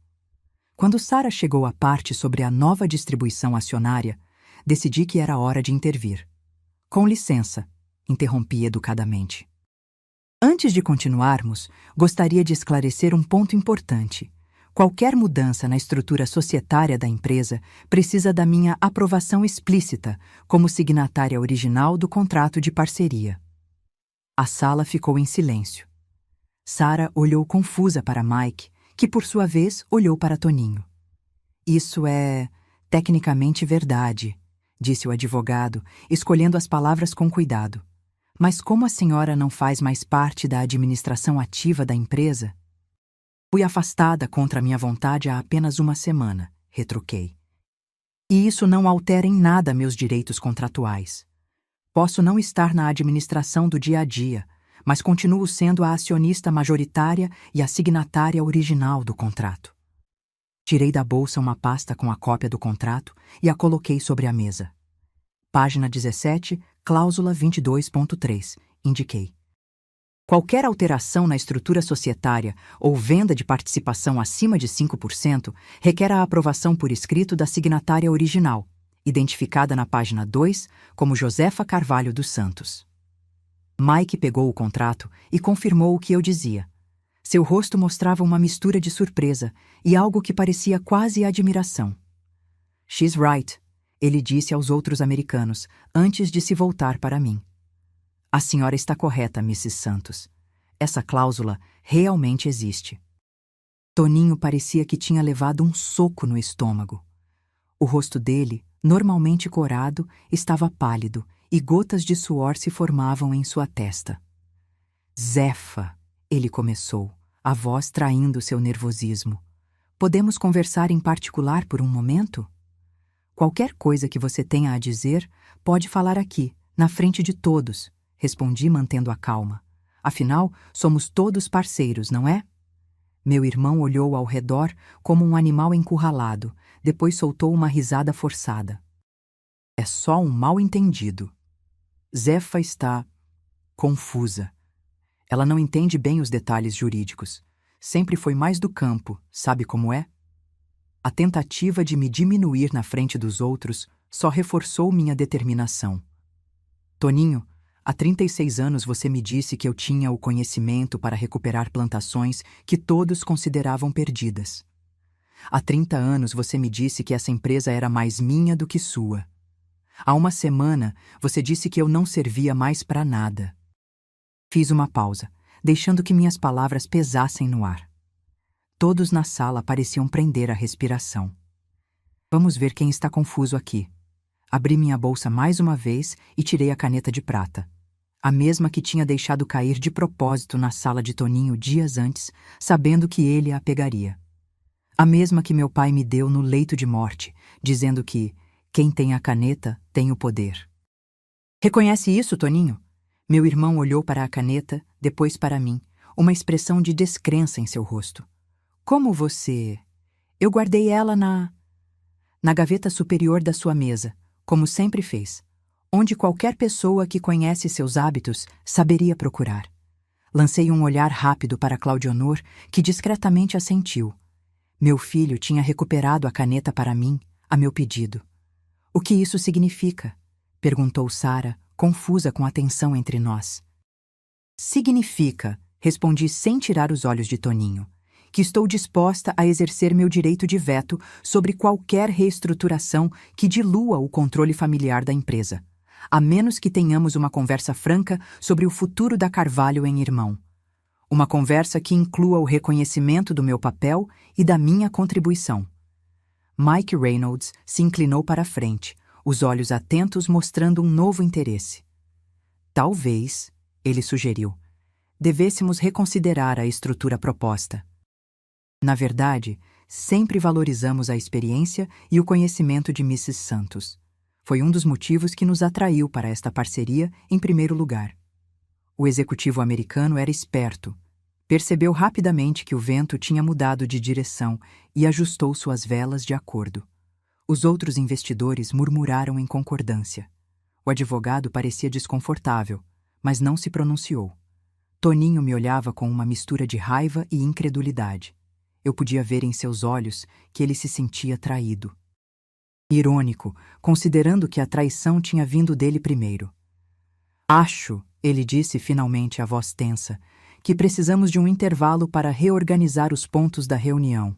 Speaker 1: Quando Sarah chegou à parte sobre a nova distribuição acionária, decidi que era hora de intervir. Com licença, interrompi educadamente. Antes de continuarmos, gostaria de esclarecer um ponto importante. Qualquer mudança na estrutura societária da empresa precisa da minha aprovação explícita como signatária original do contrato de parceria. A sala ficou em silêncio. Sarah olhou confusa para Mike, que por sua vez olhou para Toninho. Isso é tecnicamente verdade, disse o advogado, escolhendo as palavras com cuidado. Mas como a senhora não faz mais parte da administração ativa da empresa? Fui afastada contra minha vontade há apenas 1 semana, retruquei. E isso não altera em nada meus direitos contratuais. Posso não estar na administração do dia a dia, mas continuo sendo a acionista majoritária e a signatária original do contrato. Tirei da bolsa uma pasta com a cópia do contrato e a coloquei sobre a mesa. Página 17, cláusula 22.3, indiquei. Qualquer alteração na estrutura societária ou venda de participação acima de 5% requer a aprovação por escrito da signatária original, identificada na página 2 como Josefa Carvalho dos Santos. Mike pegou o contrato e confirmou o que eu dizia. Seu rosto mostrava uma mistura de surpresa e algo que parecia quase admiração. "She's right", ele disse aos outros americanos, antes de se voltar para mim. "A senhora está correta, Mrs. Santos. Essa cláusula realmente existe." Toninho parecia que tinha levado um soco no estômago. O rosto dele, normalmente corado, estava pálido e gotas de suor se formavam em sua testa. "Zefa", ele começou, a voz traindo seu nervosismo. "Podemos conversar em particular por um momento? Qualquer coisa que você tenha a dizer, pode falar aqui, na frente de todos", respondi mantendo a calma. "Afinal, somos todos parceiros, não é?" Meu irmão olhou ao redor como um animal encurralado, depois soltou uma risada forçada. "É só um mal-entendido. Zefa está confusa. Ela não entende bem os detalhes jurídicos. Sempre foi mais do campo, sabe como é? A tentativa de me diminuir na frente dos outros só reforçou minha determinação. Toninho, há 36 anos você me disse que eu tinha o conhecimento para recuperar plantações que todos consideravam perdidas. Há 30 anos você me disse que essa empresa era mais minha do que sua. Há uma semana você disse que eu não servia mais para nada." Fiz uma pausa, deixando que minhas palavras pesassem no ar. Todos na sala pareciam prender a respiração. "Vamos ver quem está confuso aqui." Abri minha bolsa mais uma vez e tirei a caneta de prata. A mesma que tinha deixado cair de propósito na sala de Toninho dias antes, sabendo que ele a pegaria. A mesma que meu pai me deu no leito de morte, dizendo que quem tem a caneta tem o poder. "Reconhece isso, Toninho?" Meu irmão olhou para a caneta, depois para mim, uma expressão de descrença em seu rosto. "Como você?" "Eu guardei ela na gaveta superior da sua mesa, como sempre fez, onde qualquer pessoa que conhece seus hábitos saberia procurar." Lancei um olhar rápido para Claudionor, que discretamente assentiu. Meu filho tinha recuperado a caneta para mim, a meu pedido. "O que isso significa?" perguntou Sara, confusa com a tensão entre nós. "Significa", respondi sem tirar os olhos de Toninho, "que estou disposta a exercer meu direito de veto sobre qualquer reestruturação que dilua o controle familiar da empresa, a menos que tenhamos uma conversa franca sobre o futuro da Carvalho em Irmão. Uma conversa que inclua o reconhecimento do meu papel e da minha contribuição." Mike Reynolds se inclinou para a frente, os olhos atentos mostrando um novo interesse. "Talvez", ele sugeriu, "devêssemos reconsiderar a estrutura proposta. Na verdade, sempre valorizamos a experiência e o conhecimento de Mrs. Santos. Foi um dos motivos que nos atraiu para esta parceria em primeiro lugar." O executivo americano era esperto. Percebeu rapidamente que o vento tinha mudado de direção e ajustou suas velas de acordo. Os outros investidores murmuraram em concordância. O advogado parecia desconfortável, mas não se pronunciou. Toninho me olhava com uma mistura de raiva e incredulidade. Eu podia ver em seus olhos que ele se sentia traído. Irônico, considerando que a traição tinha vindo dele primeiro. "Acho", ele disse finalmente a voz tensa, "que precisamos de um intervalo para reorganizar os pontos da reunião."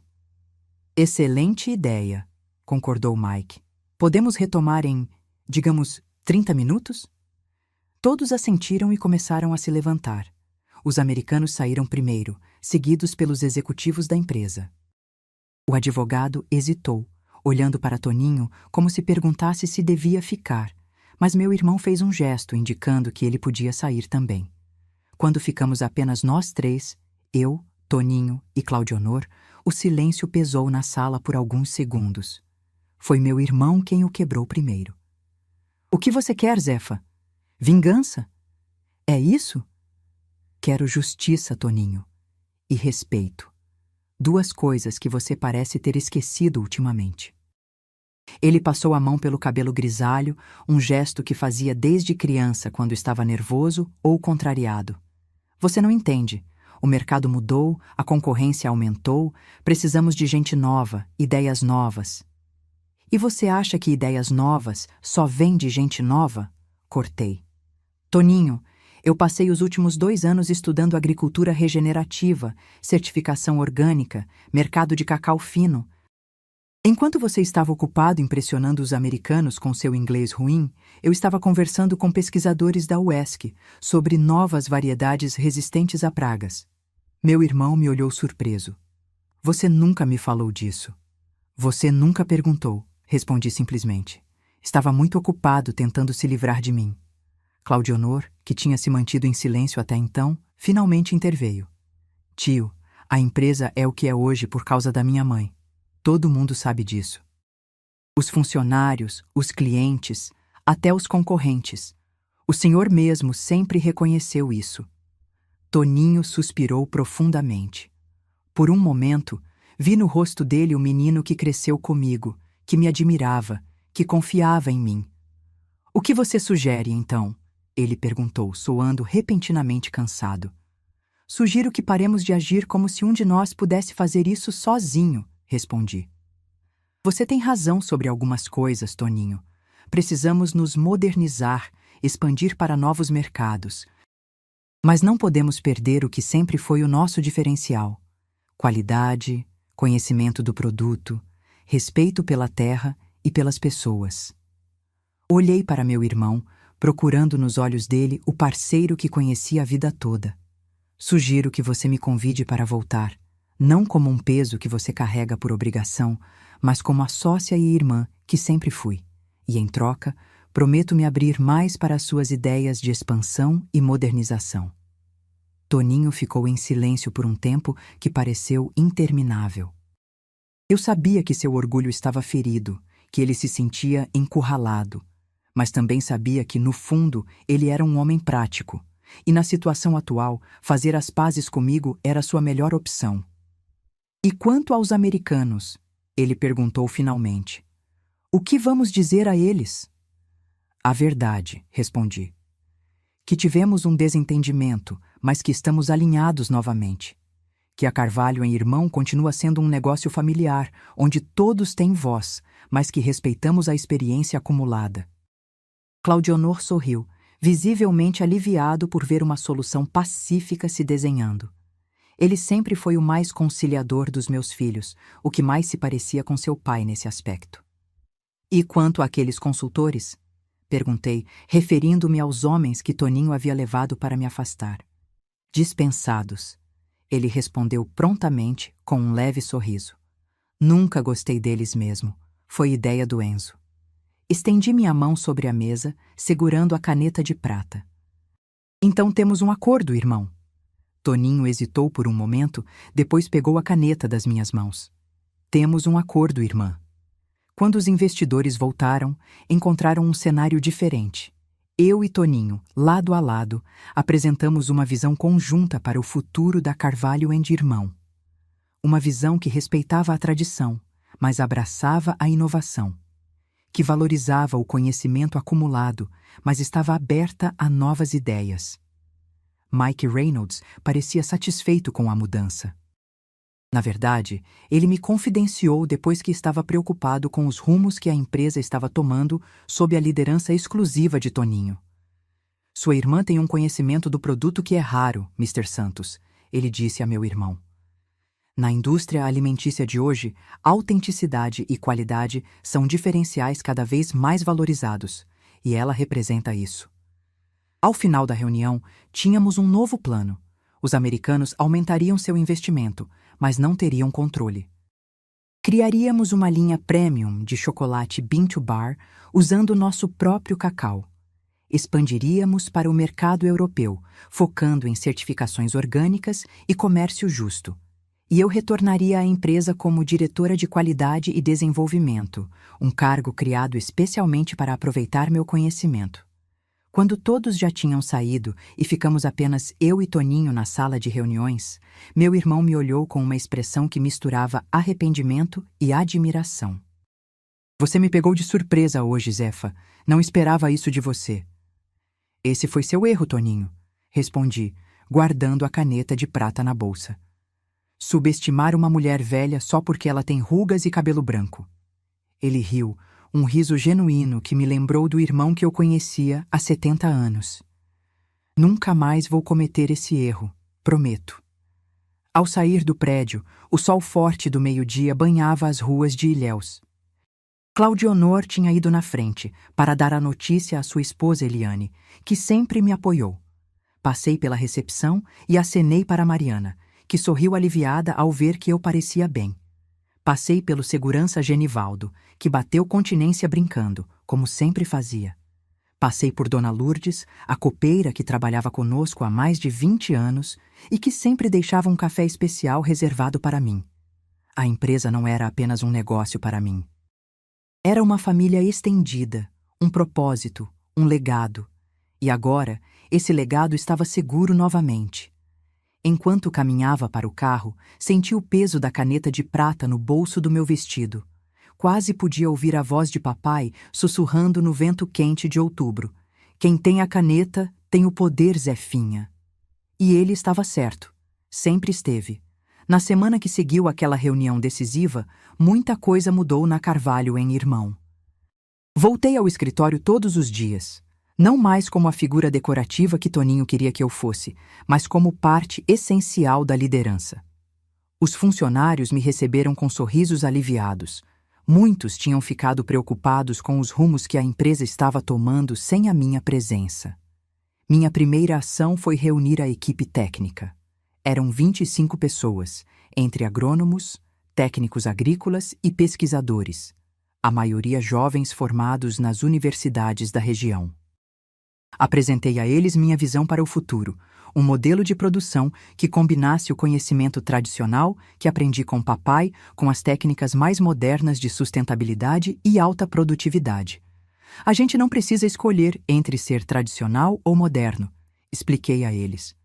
Speaker 1: "Excelente ideia", concordou Mike. "Podemos retomar em, digamos, 30 minutos?" Todos assentiram e começaram a se levantar. Os americanos saíram primeiro, seguidos pelos executivos da empresa. O advogado hesitou, olhando para Toninho como se perguntasse se devia ficar, mas meu irmão fez um gesto indicando que ele podia sair também. Quando ficamos apenas nós três, eu, Toninho e Claudionor, o silêncio pesou na sala por alguns segundos. Foi meu irmão quem o quebrou primeiro. "O que você quer, Zefa? Vingança? É isso?" "Quero justiça, Toninho. E respeito. Duas coisas que você parece ter esquecido ultimamente." Ele passou a mão pelo cabelo grisalho, um gesto que fazia desde criança quando estava nervoso ou contrariado. Você não entende. O mercado mudou, a concorrência aumentou, precisamos de gente nova, ideias novas. E você acha que ideias novas só vêm de gente nova? Cortei. Toninho, eu passei os últimos 2 anos estudando agricultura regenerativa, certificação orgânica, mercado de cacau fino. Enquanto você estava ocupado impressionando os americanos com seu inglês ruim, eu estava conversando com pesquisadores da UESC sobre novas variedades resistentes a pragas. Meu irmão me olhou surpreso. Você nunca me falou disso. Você nunca perguntou, respondi simplesmente. Estava muito ocupado tentando se livrar de mim. Claudionor, que tinha se mantido em silêncio até então, finalmente interveio. Tio, a empresa é o que é hoje por causa da minha mãe. Todo mundo sabe disso. Os funcionários, os clientes, até os concorrentes. O senhor mesmo sempre reconheceu isso. Toninho suspirou profundamente. Por um momento, vi no rosto dele o menino que cresceu comigo, que me admirava, que confiava em mim. O que você sugere, então? Ele perguntou, soando repentinamente cansado. Sugiro que paremos de agir como se um de nós pudesse fazer isso sozinho, respondi. Você tem razão sobre algumas coisas, Toninho. Precisamos nos modernizar, expandir para novos mercados. Mas não podemos perder o que sempre foi o nosso diferencial: qualidade, conhecimento do produto, respeito pela terra e pelas pessoas. Olhei para meu irmão, procurando nos olhos dele o parceiro que conhecia a vida toda. Sugiro que você me convide para voltar, não como um peso que você carrega por obrigação, mas como a sócia e irmã que sempre fui. E, em troca, prometo me abrir mais para as suas ideias de expansão e modernização. Toninho ficou em silêncio por um tempo que pareceu interminável. Eu sabia que seu orgulho estava ferido, que ele se sentia encurralado, mas também sabia que, no fundo, ele era um homem prático, e na situação atual, fazer as pazes comigo era sua melhor opção. E quanto aos americanos? Ele perguntou finalmente. O que vamos dizer a eles? A verdade, respondi. Que tivemos um desentendimento, mas que estamos alinhados novamente. Que a Carvalho em Irmão continua sendo um negócio familiar, onde todos têm voz, mas que respeitamos a experiência acumulada. Claudionor sorriu, visivelmente aliviado por ver uma solução pacífica se desenhando. Ele sempre foi o mais conciliador dos meus filhos, o que mais se parecia com seu pai nesse aspecto. E quanto àqueles consultores? Perguntei, referindo-me aos homens que Toninho havia levado para me afastar. Dispensados. Ele respondeu prontamente, com um leve sorriso. Nunca gostei deles mesmo. Foi ideia do Enzo. Estendi minha mão sobre a mesa, segurando a caneta de prata. Então temos um acordo, irmão. Toninho hesitou por um momento, depois pegou a caneta das minhas mãos. Temos um acordo, irmã. Quando os investidores voltaram, encontraram um cenário diferente. Eu e Toninho, lado a lado, apresentamos uma visão conjunta para o futuro da Carvalho & Irmão. Uma visão que respeitava a tradição, mas abraçava a inovação. Que valorizava o conhecimento acumulado, mas estava aberta a novas ideias. Mike Reynolds parecia satisfeito com a mudança. Na verdade, ele me confidenciou depois que estava preocupado com os rumos que a empresa estava tomando sob a liderança exclusiva de Toninho. Sua irmã tem um conhecimento do produto que é raro, Mr. Santos, ele disse a meu irmão. Na indústria alimentícia de hoje, autenticidade e qualidade são diferenciais cada vez mais valorizados, e ela representa isso. Ao final da reunião, tínhamos um novo plano. Os americanos aumentariam seu investimento, mas não teriam controle. Criaríamos uma linha premium de chocolate Bean to Bar usando nosso próprio cacau. Expandiríamos para o mercado europeu, focando em certificações orgânicas e comércio justo. E eu retornaria à empresa como diretora de qualidade e desenvolvimento, um cargo criado especialmente para aproveitar meu conhecimento. Quando todos já tinham saído e ficamos apenas eu e Toninho na sala de reuniões, meu irmão me olhou com uma expressão que misturava arrependimento e admiração. Você me pegou de surpresa hoje, Zefa. Não esperava isso de você. Esse foi seu erro, Toninho. Respondi. guardando a caneta de prata na bolsa. Subestimar uma mulher velha só porque ela tem rugas e cabelo branco. Ele riu, um riso genuíno que me lembrou do irmão que eu conhecia há 70 anos. Nunca mais vou cometer esse erro, prometo. Ao sair do prédio, o sol forte do meio-dia banhava as ruas de Ilhéus. Claudionor tinha ido na frente para dar a notícia à sua esposa Eliane, que sempre me apoiou. Passei pela recepção e acenei para Mariana, que sorriu aliviada ao ver que eu parecia bem. Passei pelo segurança Genivaldo, que bateu continência brincando, como sempre fazia. Passei por Dona Lourdes, a copeira que trabalhava conosco há mais de 20 anos e que sempre deixava um café especial reservado para mim. A empresa não era apenas um negócio para mim. Era uma família estendida, um propósito, um legado. E agora, esse legado estava seguro novamente. Enquanto caminhava para o carro, senti o peso da caneta de prata no bolso do meu vestido. Quase podia ouvir a voz de papai sussurrando no vento quente de outubro. Quem tem a caneta tem o poder, Zefinha. E ele estava certo. Sempre esteve. Na semana que seguiu aquela reunião decisiva, muita coisa mudou na Carvalho em Irmão. Voltei ao escritório todos os dias. Não mais como a figura decorativa que Toninho queria que eu fosse, mas como parte essencial da liderança. Os funcionários me receberam com sorrisos aliviados. Muitos tinham ficado preocupados com os rumos que a empresa estava tomando sem a minha presença. Minha primeira ação foi reunir a equipe técnica. Eram 25 pessoas, entre agrônomos, técnicos agrícolas e pesquisadores, a maioria jovens formados nas universidades da região. Apresentei a eles minha visão para o futuro, um modelo de produção que combinasse o conhecimento tradicional que aprendi com papai com as técnicas mais modernas de sustentabilidade e alta produtividade. A gente não precisa escolher entre ser tradicional ou moderno, expliquei a eles.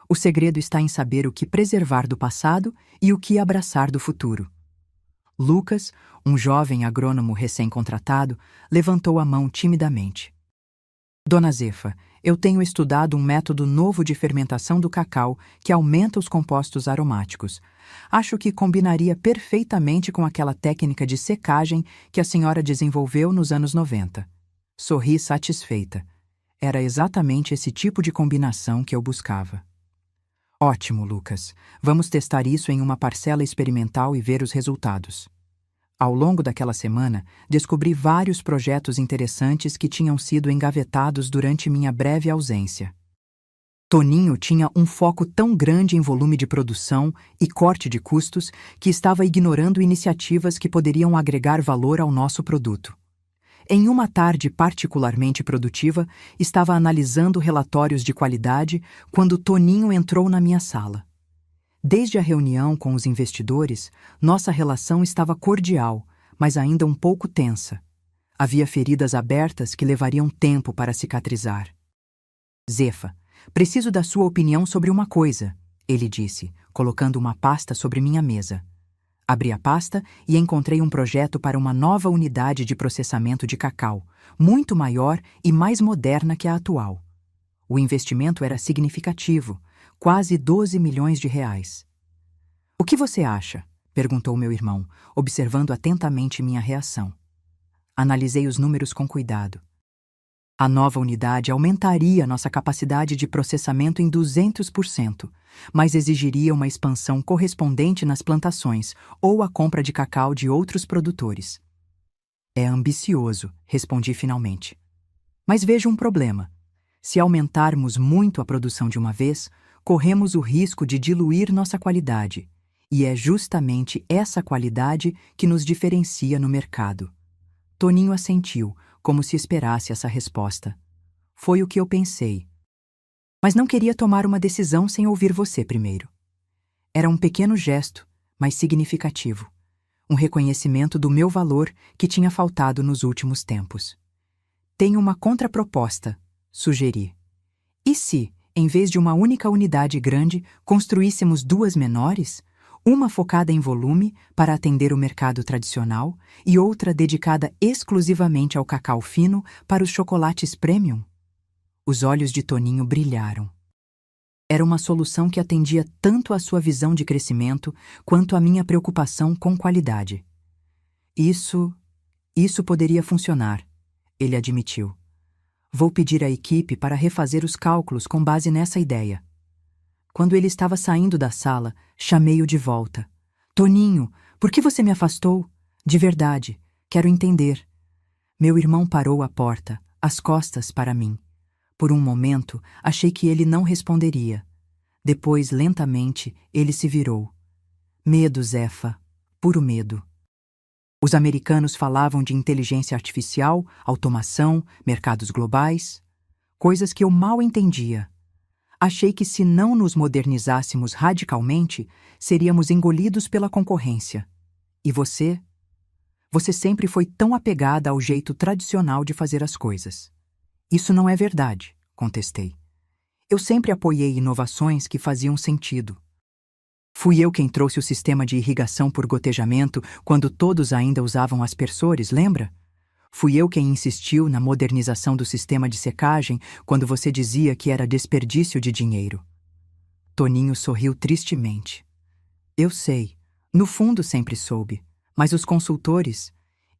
Speaker 1: O segredo está em saber o que preservar do passado e o que abraçar do futuro. Lucas, um jovem agrônomo recém-contratado, levantou a mão timidamente. Dona Zefa, eu tenho estudado um método novo de fermentação do cacau que aumenta os compostos aromáticos. Acho que combinaria perfeitamente com aquela técnica de secagem que a senhora desenvolveu nos anos 90. Sorri satisfeita. Era exatamente esse tipo de combinação que eu buscava. Ótimo, Lucas. Vamos testar isso em uma parcela experimental e ver os resultados. Ao longo daquela semana, descobri vários projetos interessantes que tinham sido engavetados durante minha breve ausência. Toninho tinha um foco tão grande em volume de produção e corte de custos que estava ignorando iniciativas que poderiam agregar valor ao nosso produto. Em uma tarde particularmente produtiva, estava analisando relatórios de qualidade quando Toninho entrou na minha sala. Desde a reunião com os investidores, nossa relação estava cordial, mas ainda um pouco tensa. Havia feridas abertas que levariam tempo para cicatrizar. Zefa, preciso da sua opinião sobre uma coisa, ele disse, colocando uma pasta sobre minha mesa. Abri a pasta e encontrei um projeto para uma nova unidade de processamento de cacau, muito maior e mais moderna que a atual. O investimento era significativo, quase 12 milhões de reais. O que você acha? Perguntou meu irmão, observando atentamente minha reação. Analisei os números com cuidado. A nova unidade aumentaria nossa capacidade de processamento em 200%, mas exigiria uma expansão correspondente nas plantações ou a compra de cacau de outros produtores. É ambicioso, respondi finalmente. Mas vejo um problema. Se aumentarmos muito a produção de uma vez, corremos o risco de diluir nossa qualidade, e é justamente essa qualidade que nos diferencia no mercado. Toninho assentiu, como se esperasse essa resposta. Foi o que eu pensei. Mas não queria tomar uma decisão sem ouvir você primeiro. Era um pequeno gesto, mas significativo. Um reconhecimento do meu valor que tinha faltado nos últimos tempos. Tenho uma contraproposta, sugeri. E se, em vez de uma única unidade grande, construíssemos duas menores? Uma focada em volume, para atender o mercado tradicional, e outra dedicada exclusivamente ao cacau fino para os chocolates premium? Os olhos de Toninho brilharam. Era uma solução que atendia tanto à sua visão de crescimento quanto à minha preocupação com qualidade. Isso poderia funcionar, ele admitiu. Vou pedir à equipe para refazer os cálculos com base nessa ideia. Quando ele estava saindo da sala, chamei-o de volta. Toninho, por que você me afastou? De verdade, quero entender. Meu irmão parou à porta, as costas para mim. Por um momento, achei que ele não responderia. Depois, lentamente, ele se virou. Medo, Zefa. Puro medo. Os americanos falavam de inteligência artificial, automação, mercados globais, coisas que eu mal entendia. Achei que se não nos modernizássemos radicalmente, seríamos engolidos pela concorrência. E você? Você sempre foi tão apegada ao jeito tradicional de fazer as coisas. Isso não é verdade, contestei. Eu sempre apoiei inovações que faziam sentido. Fui eu quem trouxe o sistema de irrigação por gotejamento quando todos ainda usavam aspersores, lembra? Fui eu quem insistiu na modernização do sistema de secagem quando você dizia que era desperdício de dinheiro. Toninho sorriu tristemente. Eu sei, no fundo sempre soube, mas os consultores,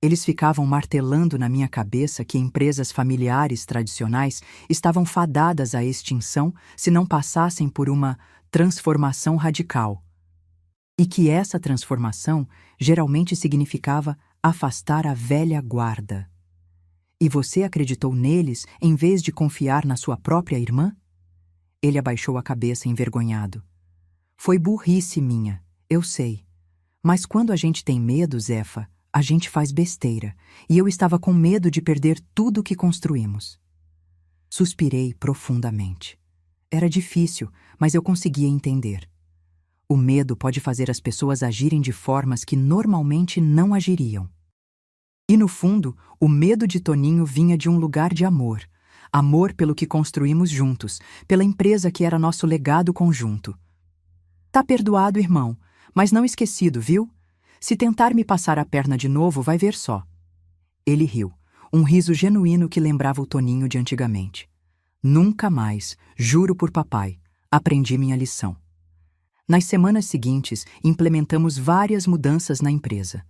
Speaker 1: eles ficavam martelando na minha cabeça que empresas familiares tradicionais estavam fadadas à extinção se não passassem por uma transformação radical. E que essa transformação geralmente significava afastar a velha guarda. E você acreditou neles em vez de confiar na sua própria irmã? Ele abaixou a cabeça envergonhado. Foi burrice minha, eu sei. Mas quando a gente tem medo, Zefa, a gente faz besteira, e eu estava com medo de perder tudo o que construímos. Suspirei profundamente. Era difícil, mas eu conseguia entender. O medo pode fazer as pessoas agirem de formas que normalmente não agiriam. E no fundo, o medo de Toninho vinha de um lugar de amor. Amor pelo que construímos juntos, pela empresa que era nosso legado conjunto. Tá perdoado, irmão, mas não esquecido, viu? Se tentar me passar a perna de novo, vai ver só. Ele riu, um riso genuíno que lembrava o Toninho de antigamente. Nunca mais, juro por papai, aprendi minha lição. Nas semanas seguintes, implementamos várias mudanças na empresa.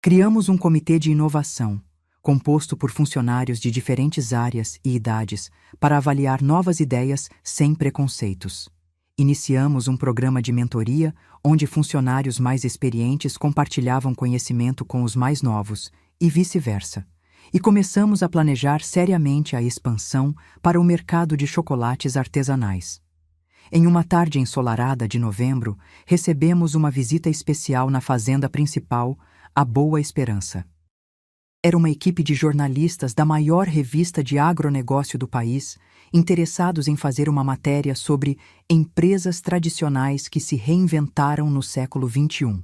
Speaker 1: Criamos um comitê de inovação, composto por funcionários de diferentes áreas e idades, para avaliar novas ideias sem preconceitos. Iniciamos um programa de mentoria, onde funcionários mais experientes compartilhavam conhecimento com os mais novos, e vice-versa. E começamos a planejar seriamente a expansão para o mercado de chocolates artesanais. Em uma tarde ensolarada de novembro, recebemos uma visita especial na fazenda principal, a Boa Esperança. Era uma equipe de jornalistas da maior revista de agronegócio do país, interessados em fazer uma matéria sobre empresas tradicionais que se reinventaram no século XXI.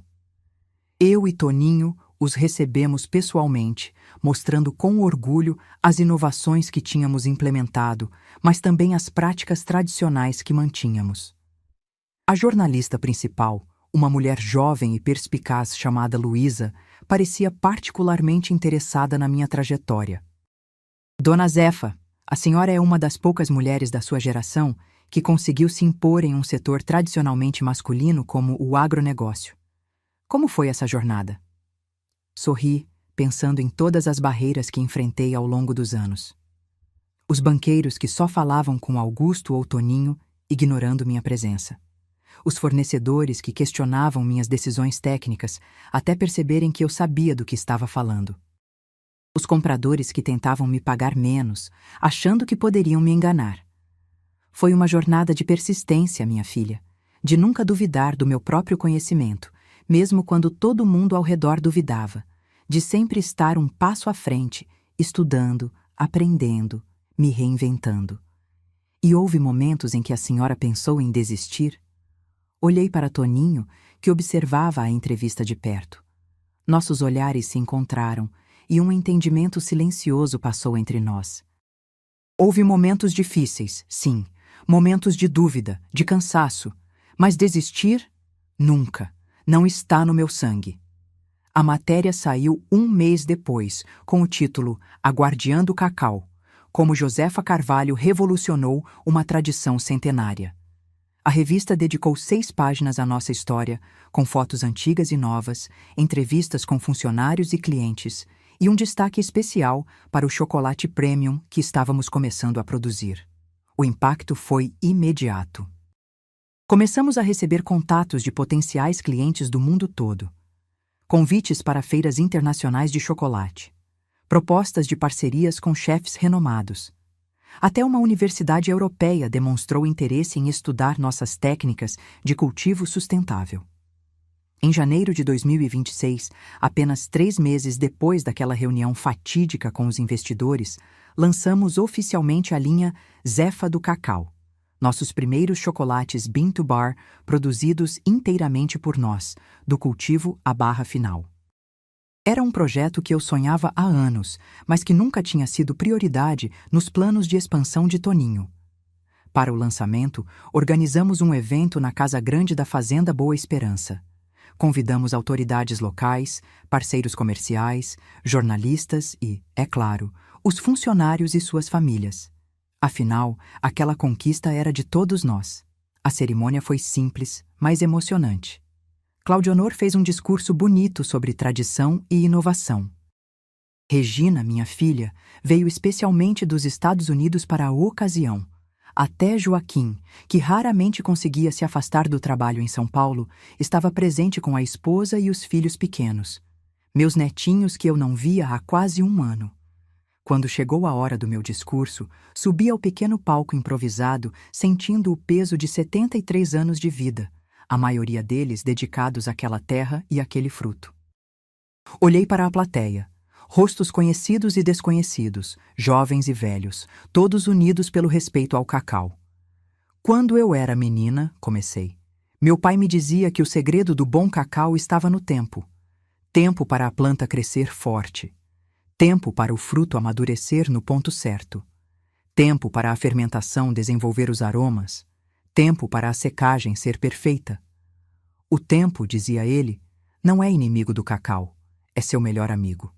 Speaker 1: Eu e Toninho os recebemos pessoalmente, mostrando com orgulho as inovações que tínhamos implementado, mas também as práticas tradicionais que mantínhamos. A jornalista principal, uma mulher jovem e perspicaz chamada Luísa, parecia particularmente interessada na minha trajetória. Dona Zefa, a senhora é uma das poucas mulheres da sua geração que conseguiu se impor em um setor tradicionalmente masculino como o agronegócio. Como foi essa jornada? Sorri, pensando em todas as barreiras que enfrentei ao longo dos anos. Os banqueiros que só falavam com Augusto ou Toninho, ignorando minha presença. Os fornecedores que questionavam minhas decisões técnicas até perceberem que eu sabia do que estava falando. Os compradores que tentavam me pagar menos, achando que poderiam me enganar. Foi uma jornada de persistência, minha filha, de nunca duvidar do meu próprio conhecimento, mesmo quando todo mundo ao redor duvidava, de sempre estar um passo à frente, estudando, aprendendo, me reinventando. E houve momentos em que a senhora pensou em desistir? Olhei para Toninho, que observava a entrevista de perto. Nossos olhares se encontraram e um entendimento silencioso passou entre nós. Houve momentos difíceis, sim, momentos de dúvida, de cansaço, mas desistir? Nunca. Não está no meu sangue. A matéria saiu um mês depois, com o título A Guardiã do Cacau, como Josefa Carvalho revolucionou uma tradição centenária. A revista dedicou 6 páginas à nossa história, com fotos antigas e novas, entrevistas com funcionários e clientes, e um destaque especial para o chocolate premium que estávamos começando a produzir. O impacto foi imediato. Começamos a receber contatos de potenciais clientes do mundo todo, convites para feiras internacionais de chocolate, propostas de parcerias com chefes renomados. Até uma universidade europeia demonstrou interesse em estudar nossas técnicas de cultivo sustentável. Em janeiro de 2026, apenas 3 meses depois daquela reunião fatídica com os investidores, lançamos oficialmente a linha Zeffa do Cacau, nossos primeiros chocolates Bean to Bar produzidos inteiramente por nós, do cultivo à barra final. Era um projeto que eu sonhava há anos, mas que nunca tinha sido prioridade nos planos de expansão de Toninho. Para o lançamento, organizamos um evento na Casa Grande da Fazenda Boa Esperança. Convidamos autoridades locais, parceiros comerciais, jornalistas e, é claro, os funcionários e suas famílias. Afinal, aquela conquista era de todos nós. A cerimônia foi simples, mas emocionante. Claudionor fez um discurso bonito sobre tradição e inovação. Regina, minha filha, veio especialmente dos Estados Unidos para a ocasião. Até Joaquim, que raramente conseguia se afastar do trabalho em São Paulo, estava presente com a esposa e os filhos pequenos. Meus netinhos que eu não via há quase 1 ano. Quando chegou a hora do meu discurso, subi ao pequeno palco improvisado, sentindo o peso de 73 anos de vida, a maioria deles dedicados àquela terra e àquele fruto. Olhei para a plateia. Rostos conhecidos e desconhecidos, jovens e velhos, todos unidos pelo respeito ao cacau. Quando eu era menina, comecei, meu pai me dizia que o segredo do bom cacau estava no tempo. Tempo para a planta crescer forte. Tempo para o fruto amadurecer no ponto certo. Tempo para a fermentação desenvolver os aromas. Tempo para a secagem ser perfeita. O tempo, dizia ele, não é inimigo do cacau, é seu melhor amigo.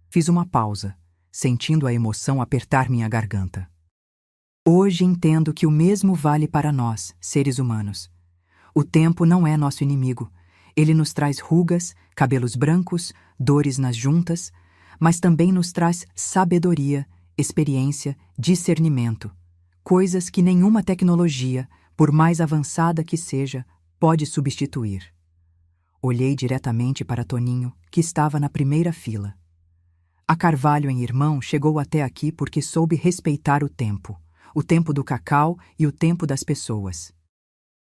Speaker 1: Fiz uma pausa, sentindo a emoção apertar minha garganta. Hoje entendo que o mesmo vale para nós, seres humanos. O tempo não é nosso inimigo. Ele nos traz rugas, cabelos brancos, dores nas juntas, mas também nos traz sabedoria, experiência, discernimento. Coisas que nenhuma tecnologia, por mais avançada que seja, pode substituir. Olhei diretamente para Toninho, que estava na primeira fila. A Carvalho em Irmão chegou até aqui porque soube respeitar o tempo do cacau e o tempo das pessoas.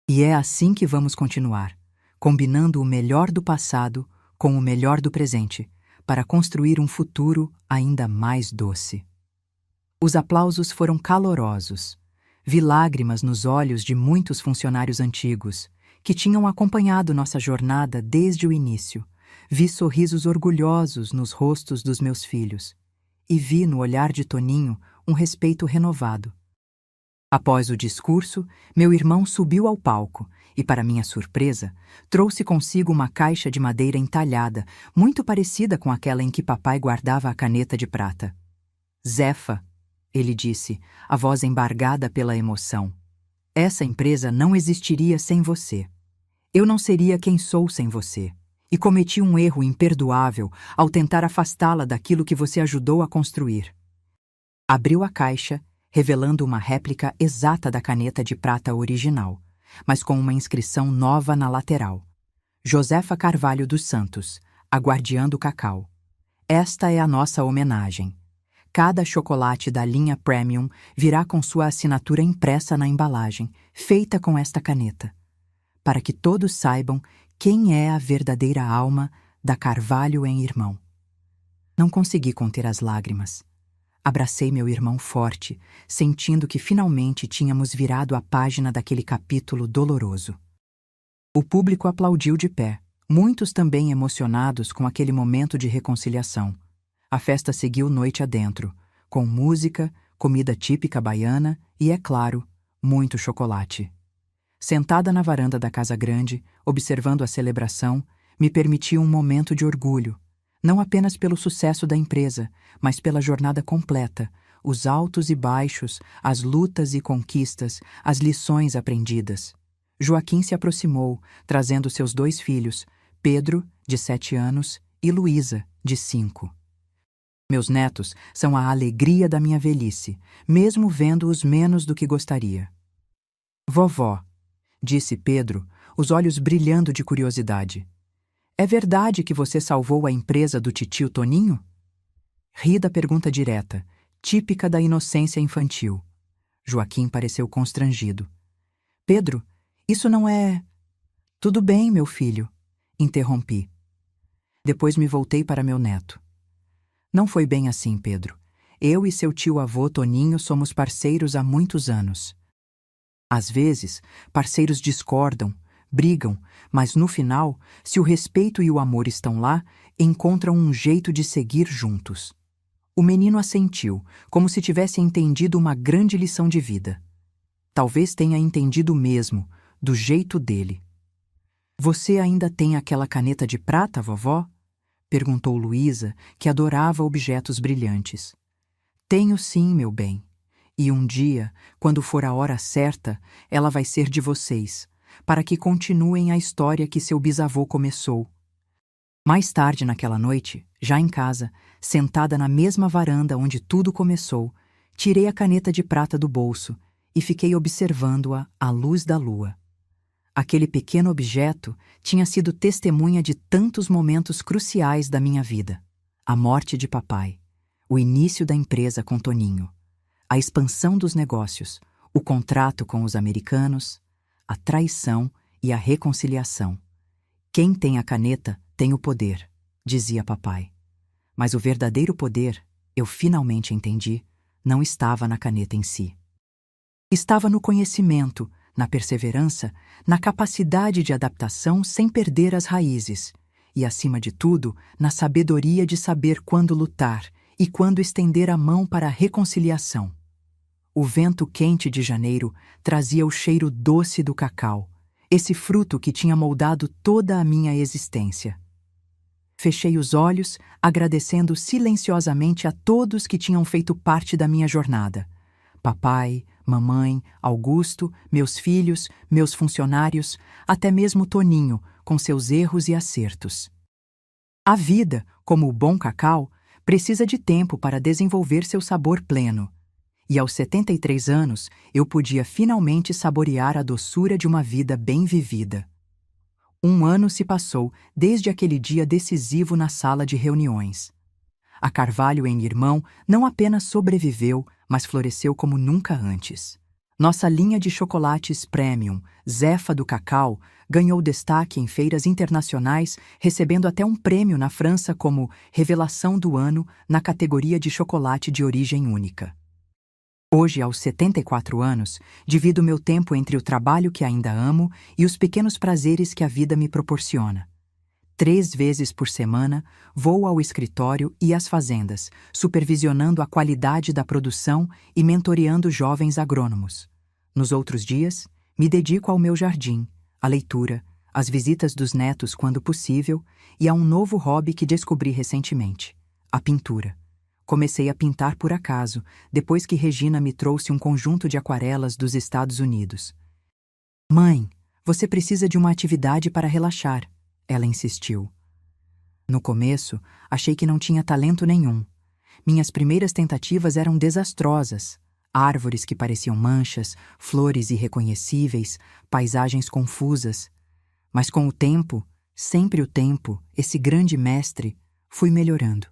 Speaker 1: E é assim que vamos continuar, combinando o melhor do passado com o melhor do presente, para construir um futuro ainda mais doce. Os aplausos foram calorosos. Vi lágrimas nos olhos de muitos funcionários antigos, que tinham acompanhado nossa jornada desde o início. Vi sorrisos orgulhosos nos rostos dos meus filhos e vi no olhar de Toninho um respeito renovado. Após o discurso, meu irmão subiu ao palco e, para minha surpresa, trouxe consigo uma caixa de madeira entalhada, muito parecida com aquela em que papai guardava a caneta de prata. Zeffa, ele disse, a voz embargada pela emoção. Essa empresa não existiria sem você. Eu não seria quem sou sem você. E cometi um erro imperdoável ao tentar afastá-la daquilo que você ajudou a construir. Abriu a caixa, revelando uma réplica exata da caneta de prata original, mas com uma inscrição nova na lateral. Josefa Carvalho dos Santos, a guardiã do cacau. Esta é a nossa homenagem. Cada chocolate da linha Premium virá com sua assinatura impressa na embalagem, feita com esta caneta, para que todos saibam quem é a verdadeira alma da Carvalho em Irmão. Não consegui conter as lágrimas. Abracei meu irmão forte, sentindo que finalmente tínhamos virado a página daquele capítulo doloroso. O público aplaudiu de pé, muitos também emocionados com aquele momento de reconciliação. A festa seguiu noite adentro, com música, comida típica baiana e, é claro, muito chocolate. Sentada na varanda da Casa Grande, observando a celebração, me permiti um momento de orgulho, não apenas pelo sucesso da empresa, mas pela jornada completa, os altos e baixos, as lutas e conquistas, as lições aprendidas. Joaquim se aproximou, trazendo seus 2 filhos, Pedro, de 7 anos, e Luísa, de 5. Meus netos são a alegria da minha velhice, mesmo vendo-os menos do que gostaria. Vovó, disse Pedro, os olhos brilhando de curiosidade. É verdade que você salvou a empresa do titio Toninho? Ri da pergunta direta, típica da inocência infantil. Joaquim pareceu constrangido. Pedro, isso não é... Tudo bem, meu filho, interrompi. Depois me voltei para meu neto. Não foi bem assim, Pedro. Eu e seu tio-avô Toninho somos parceiros há muitos anos. Às vezes, parceiros discordam, brigam, mas no final, se o respeito e o amor estão lá, encontram um jeito de seguir juntos. O menino assentiu, como se tivesse entendido uma grande lição de vida. Talvez tenha entendido mesmo, do jeito dele. Você ainda tem aquela caneta de prata, vovó? Perguntou Luísa, que adorava objetos brilhantes. Tenho sim, meu bem. E um dia, quando for a hora certa, ela vai ser de vocês, para que continuem a história que seu bisavô começou. Mais tarde naquela noite, já em casa, sentada na mesma varanda onde tudo começou, tirei a caneta de prata do bolso e fiquei observando-a à luz da lua. Aquele pequeno objeto tinha sido testemunha de tantos momentos cruciais da minha vida. A morte de papai, o início da empresa com Toninho, a expansão dos negócios, o contrato com os americanos, a traição e a reconciliação. Quem tem a caneta tem o poder, dizia papai. Mas o verdadeiro poder, eu finalmente entendi, não estava na caneta em si. Estava no conhecimento, na perseverança, na capacidade de adaptação sem perder as raízes, e, acima de tudo, na sabedoria de saber quando lutar e quando estender a mão para a reconciliação. O vento quente de janeiro trazia o cheiro doce do cacau, esse fruto que tinha moldado toda a minha existência. Fechei os olhos, agradecendo silenciosamente a todos que tinham feito parte da minha jornada. Papai, mamãe, Augusto, meus filhos, meus funcionários, até mesmo Toninho, com seus erros e acertos. A vida, como o bom cacau, precisa de tempo para desenvolver seu sabor pleno. E aos 73 anos, eu podia finalmente saborear a doçura de uma vida bem vivida. 1 ano se passou desde aquele dia decisivo na sala de reuniões. A Carvalho em Irmão não apenas sobreviveu, mas floresceu como nunca antes. Nossa linha de chocolates premium, Zefa do Cacau, ganhou destaque em feiras internacionais, recebendo até um prêmio na França como Revelação do Ano na categoria de chocolate de origem única. Hoje, aos 74 anos, divido meu tempo entre o trabalho que ainda amo e os pequenos prazeres que a vida me proporciona. 3 vezes por semana, vou ao escritório e às fazendas, supervisionando a qualidade da produção e mentoreando jovens agrônomos. Nos outros dias, me dedico ao meu jardim, à leitura, às visitas dos netos quando possível e a um novo hobby que descobri recentemente, a pintura. Comecei a pintar por acaso, depois que Regina me trouxe um conjunto de aquarelas dos Estados Unidos. Mãe, você precisa de uma atividade para relaxar, ela insistiu. No começo, achei que não tinha talento nenhum. Minhas primeiras tentativas eram desastrosas. Árvores que pareciam manchas, flores irreconhecíveis, paisagens confusas. Mas com o tempo, sempre o tempo, esse grande mestre, fui melhorando.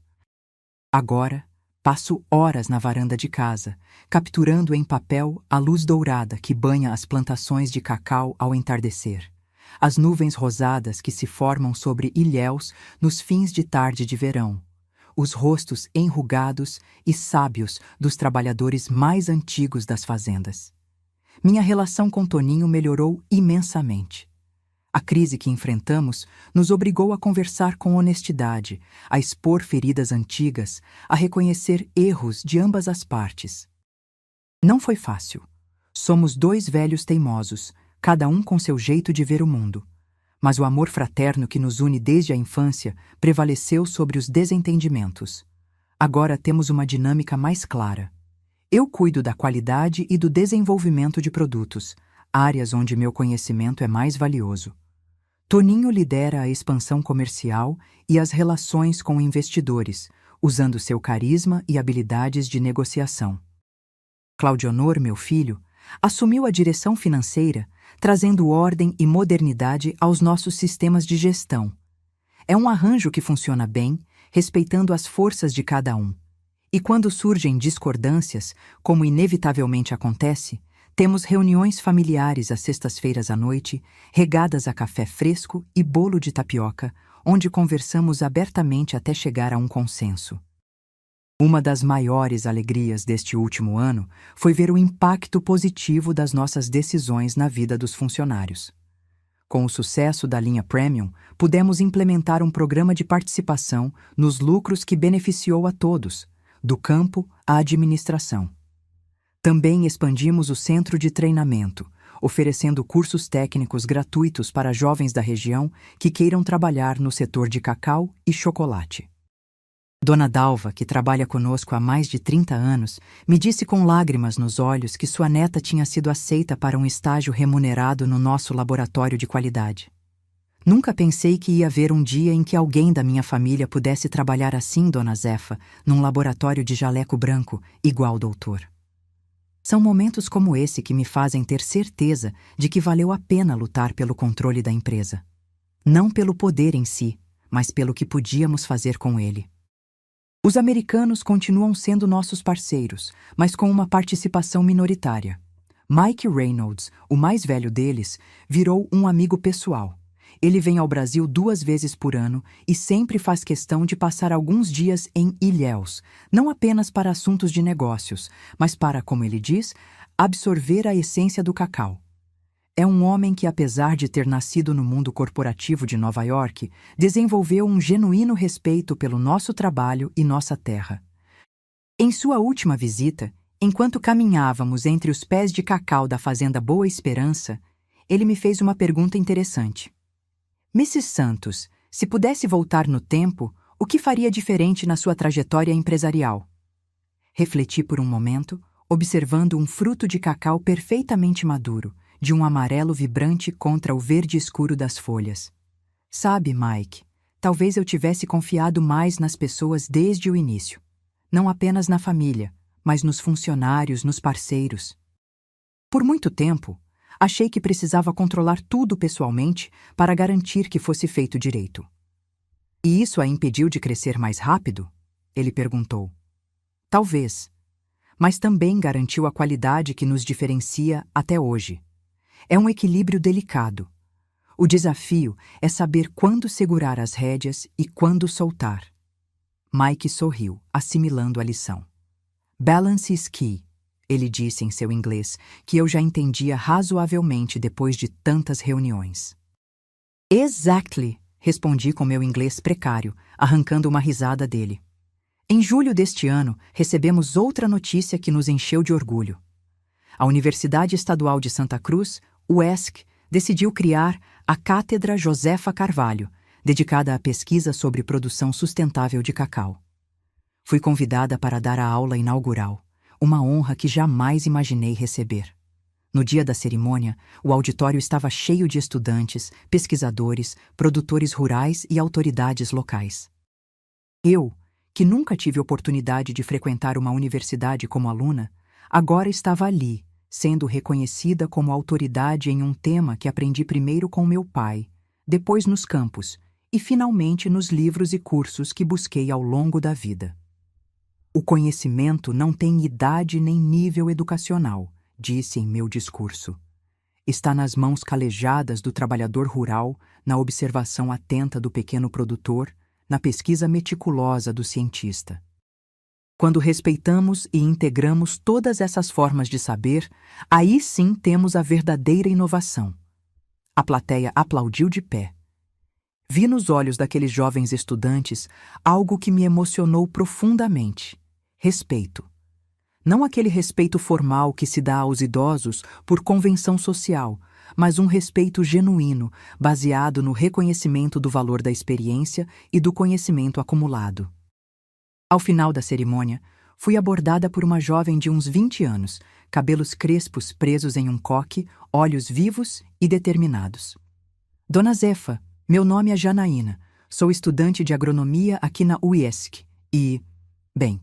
Speaker 1: Agora, passo horas na varanda de casa, capturando em papel a luz dourada que banha as plantações de cacau ao entardecer. As nuvens rosadas que se formam sobre ilhéus nos fins de tarde de verão. Os rostos enrugados e sábios dos trabalhadores mais antigos das fazendas. Minha relação com Toninho melhorou imensamente. A crise que enfrentamos nos obrigou a conversar com honestidade, a expor feridas antigas, a reconhecer erros de ambas as partes. Não foi fácil. Somos 2 velhos teimosos, cada um com seu jeito de ver o mundo. Mas o amor fraterno que nos une desde a infância prevaleceu sobre os desentendimentos. Agora temos uma dinâmica mais clara. Eu cuido da qualidade e do desenvolvimento de produtos, áreas onde meu conhecimento é mais valioso. Toninho lidera a expansão comercial e as relações com investidores, usando seu carisma e habilidades de negociação. Claudionor, meu filho, assumiu a direção financeira, trazendo ordem e modernidade aos nossos sistemas de gestão. É um arranjo que funciona bem, respeitando as forças de cada um. E quando surgem discordâncias, como inevitavelmente acontece, temos reuniões familiares às sextas-feiras à noite, regadas a café fresco e bolo de tapioca, onde conversamos abertamente até chegar a um consenso. Uma das maiores alegrias deste último ano foi ver o impacto positivo das nossas decisões na vida dos funcionários. Com o sucesso da linha Premium, pudemos implementar um programa de participação nos lucros que beneficiou a todos, do campo à administração. Também expandimos o centro de treinamento, oferecendo cursos técnicos gratuitos para jovens da região que queiram trabalhar no setor de cacau e chocolate. Dona Dalva, que trabalha conosco há mais de 30 anos, me disse com lágrimas nos olhos que sua neta tinha sido aceita para um estágio remunerado no nosso laboratório de qualidade. Nunca pensei que ia haver um dia em que alguém da minha família pudesse trabalhar assim, Dona Zefa, num laboratório de jaleco branco, igual doutor. São momentos como esse que me fazem ter certeza de que valeu a pena lutar pelo controle da empresa. Não pelo poder em si, mas pelo que podíamos fazer com ele. Os americanos continuam sendo nossos parceiros, mas com uma participação minoritária. Mike Reynolds, o mais velho deles, virou um amigo pessoal. Ele vem ao Brasil 2 vezes por ano e sempre faz questão de passar alguns dias em Ilhéus, não apenas para assuntos de negócios, mas para, como ele diz, absorver a essência do cacau. É um homem que, apesar de ter nascido no mundo corporativo de Nova York, desenvolveu um genuíno respeito pelo nosso trabalho e nossa terra. Em sua última visita, enquanto caminhávamos entre os pés de cacau da fazenda Boa Esperança, ele me fez uma pergunta interessante. Mrs. Santos, se pudesse voltar no tempo, o que faria diferente na sua trajetória empresarial? Refleti por um momento, observando um fruto de cacau perfeitamente maduro, de um amarelo vibrante contra o verde escuro das folhas. Sabe, Mike, talvez eu tivesse confiado mais nas pessoas desde o início. Não apenas na família, mas nos funcionários, nos parceiros. Por muito tempo, achei que precisava controlar tudo pessoalmente para garantir que fosse feito direito. E isso a impediu de crescer mais rápido? Ele perguntou. Talvez, mas também garantiu a qualidade que nos diferencia até hoje. É um equilíbrio delicado. O desafio é saber quando segurar as rédeas e quando soltar. Mike sorriu, assimilando a lição. Balance is key, ele disse em seu inglês, que eu já entendia razoavelmente depois de tantas reuniões. Exactly, respondi com meu inglês precário, arrancando uma risada dele. Em julho deste ano, recebemos outra notícia que nos encheu de orgulho. A Universidade Estadual de Santa Cruz, UESC, decidiu criar a Cátedra Josefa Carvalho, dedicada à pesquisa sobre produção sustentável de cacau. Fui convidada para dar a aula inaugural, uma honra que jamais imaginei receber. No dia da cerimônia, o auditório estava cheio de estudantes, pesquisadores, produtores rurais e autoridades locais. Eu, que nunca tive oportunidade de frequentar uma universidade como aluna, agora estava ali, sendo reconhecida como autoridade em um tema que aprendi primeiro com meu pai, depois nos campos e finalmente nos livros e cursos que busquei ao longo da vida. O conhecimento não tem idade nem nível educacional, disse em meu discurso. Está nas mãos calejadas do trabalhador rural, na observação atenta do pequeno produtor, na pesquisa meticulosa do cientista. Quando respeitamos e integramos todas essas formas de saber, aí sim temos a verdadeira inovação. A plateia aplaudiu de pé. Vi nos olhos daqueles jovens estudantes algo que me emocionou profundamente: respeito. Não aquele respeito formal que se dá aos idosos por convenção social, mas um respeito genuíno, baseado no reconhecimento do valor da experiência e do conhecimento acumulado. Ao final da cerimônia, Fui abordada por uma jovem de uns 20 anos, cabelos crespos presos em um coque, olhos vivos e determinados. Dona Zefa, meu nome é Janaína. Sou estudante de agronomia aqui na UIESC e, bem,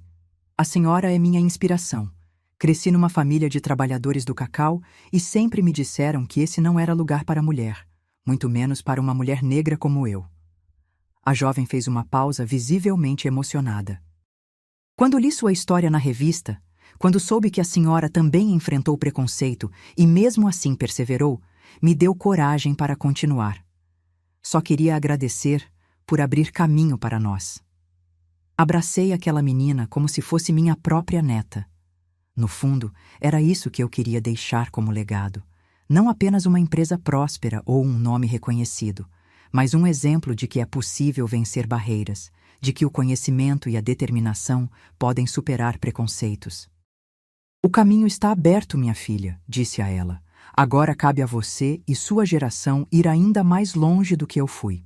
Speaker 1: a senhora é minha inspiração. Cresci numa família de trabalhadores do cacau e sempre me disseram que esse não era lugar para mulher, muito menos para uma mulher negra como eu. A jovem fez uma pausa visivelmente emocionada. Quando li sua história na revista, quando soube que a senhora também enfrentou preconceito e mesmo assim perseverou, me deu coragem para continuar. Só queria agradecer por abrir caminho para nós. Abracei aquela menina como se fosse minha própria neta. No fundo, era isso que eu queria deixar como legado. Não apenas uma empresa próspera ou um nome reconhecido, mas um exemplo de que é possível vencer barreiras, de que o conhecimento e a determinação podem superar preconceitos. O caminho está aberto, minha filha, disse a ela. Agora cabe a você e sua geração ir ainda mais longe do que eu fui.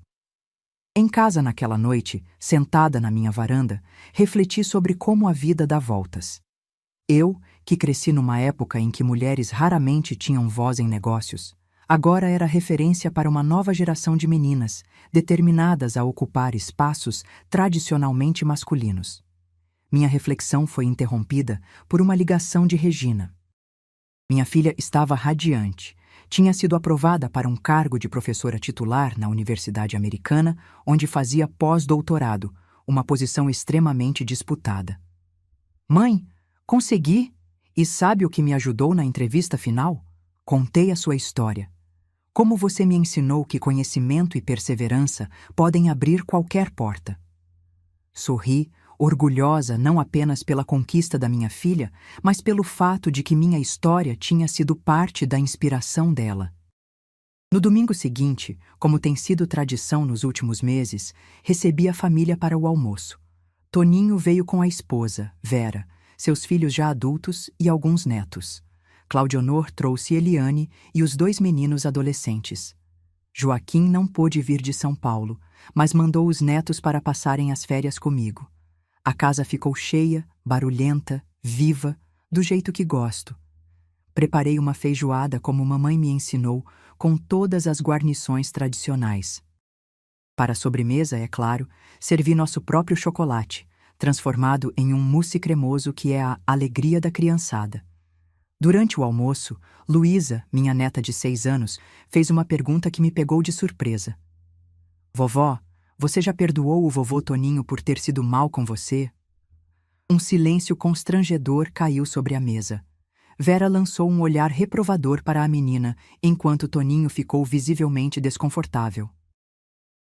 Speaker 1: Em casa naquela noite, sentada na minha varanda, refleti sobre como a vida dá voltas. Eu, que cresci numa época em que mulheres raramente tinham voz em negócios, agora era referência para uma nova geração de meninas, determinadas a ocupar espaços tradicionalmente masculinos. Minha reflexão foi interrompida por uma ligação de Regina. Minha filha estava radiante. Tinha sido aprovada para um cargo de professora titular na Universidade Americana, onde fazia pós-doutorado, uma posição extremamente disputada. Mãe, consegui! E sabe o que me ajudou na entrevista final? Contei a sua história. Como você me ensinou que conhecimento e perseverança podem abrir qualquer porta. Sorri, orgulhosa não apenas pela conquista da minha filha, mas pelo fato de que minha história tinha sido parte da inspiração dela. No domingo seguinte, como tem sido tradição nos últimos meses, recebi a família para o almoço. Toninho veio com a esposa, Vera, seus filhos já adultos e alguns netos. Claudionor trouxe Eliane e os 2 meninos adolescentes. Joaquim não pôde vir de São Paulo, mas mandou os netos para passarem as férias comigo. A casa ficou cheia, barulhenta, viva, do jeito que gosto. Preparei uma feijoada como mamãe me ensinou, com todas as guarnições tradicionais. Para a sobremesa, é claro, servi nosso próprio chocolate, transformado em um mousse cremoso que é a alegria da criançada. Durante o almoço, Luísa, minha neta de 6 anos, fez uma pergunta que me pegou de surpresa. Vovó, você já perdoou o vovô Toninho por ter sido mal com você? Um silêncio constrangedor caiu sobre a mesa. Vera lançou um olhar reprovador para a menina, enquanto Toninho ficou visivelmente desconfortável.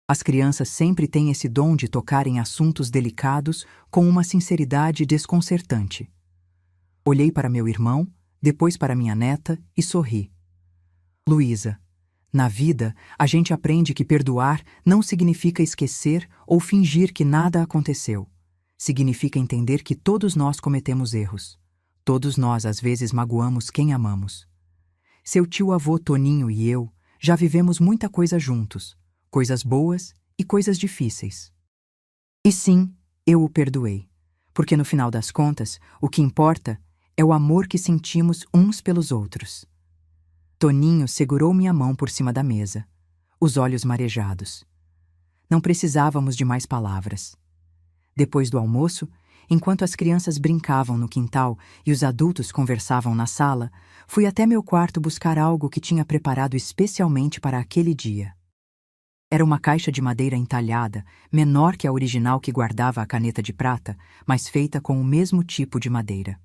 Speaker 1: As crianças sempre têm esse dom de tocar em assuntos delicados com uma sinceridade desconcertante. Olhei para meu irmão, depois para minha neta e sorri. Luísa, na vida, a gente aprende que perdoar não significa esquecer ou fingir que nada aconteceu. Significa entender que todos nós cometemos erros. Todos nós, às vezes, magoamos quem amamos. Seu tio-avô Toninho e eu já vivemos muita coisa juntos, coisas boas e coisas difíceis. E sim, eu o perdoei, porque no final das contas, o que importa é o amor que sentimos uns pelos outros. Toninho segurou minha mão por cima da mesa, os olhos marejados. Não precisávamos de mais palavras. Depois do almoço, enquanto as crianças brincavam no quintal e os adultos conversavam na sala, fui até meu quarto buscar algo que tinha preparado especialmente para aquele dia. Era uma caixa de madeira entalhada, menor que a original que guardava a caneta de prata, mas feita com o mesmo tipo de madeira.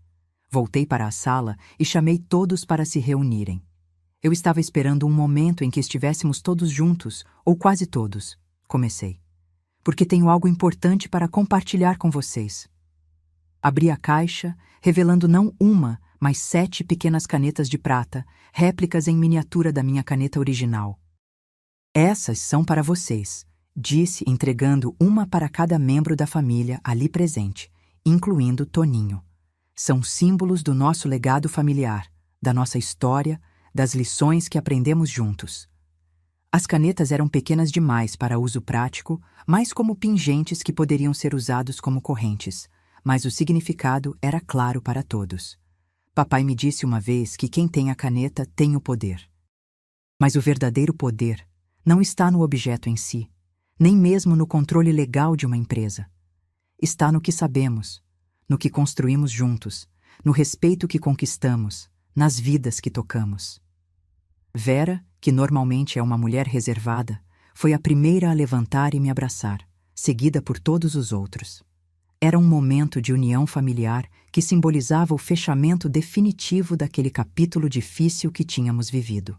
Speaker 1: Voltei para a sala e chamei todos para se reunirem. Eu estava esperando um momento em que estivéssemos todos juntos, ou quase todos. Comecei. Porque tenho algo importante para compartilhar com vocês. Abri a caixa, revelando não uma, mas 7 pequenas canetas de prata, réplicas em miniatura da minha caneta original. Essas são para vocês, disse, entregando uma para cada membro da família ali presente, incluindo Toninho. São símbolos do nosso legado familiar, da nossa história, das lições que aprendemos juntos. As canetas eram pequenas demais para uso prático, mais como pingentes que poderiam ser usados como correntes, mas o significado era claro para todos. Papai me disse uma vez que quem tem a caneta tem o poder. Mas o verdadeiro poder não está no objeto em si, nem mesmo no controle legal de uma empresa. Está no que sabemos, no que construímos juntos, no respeito que conquistamos, nas vidas que tocamos. Vera, que normalmente é uma mulher reservada, foi a primeira a levantar e me abraçar, seguida por todos os outros. Era um momento de união familiar que simbolizava o fechamento definitivo daquele capítulo difícil que tínhamos vivido.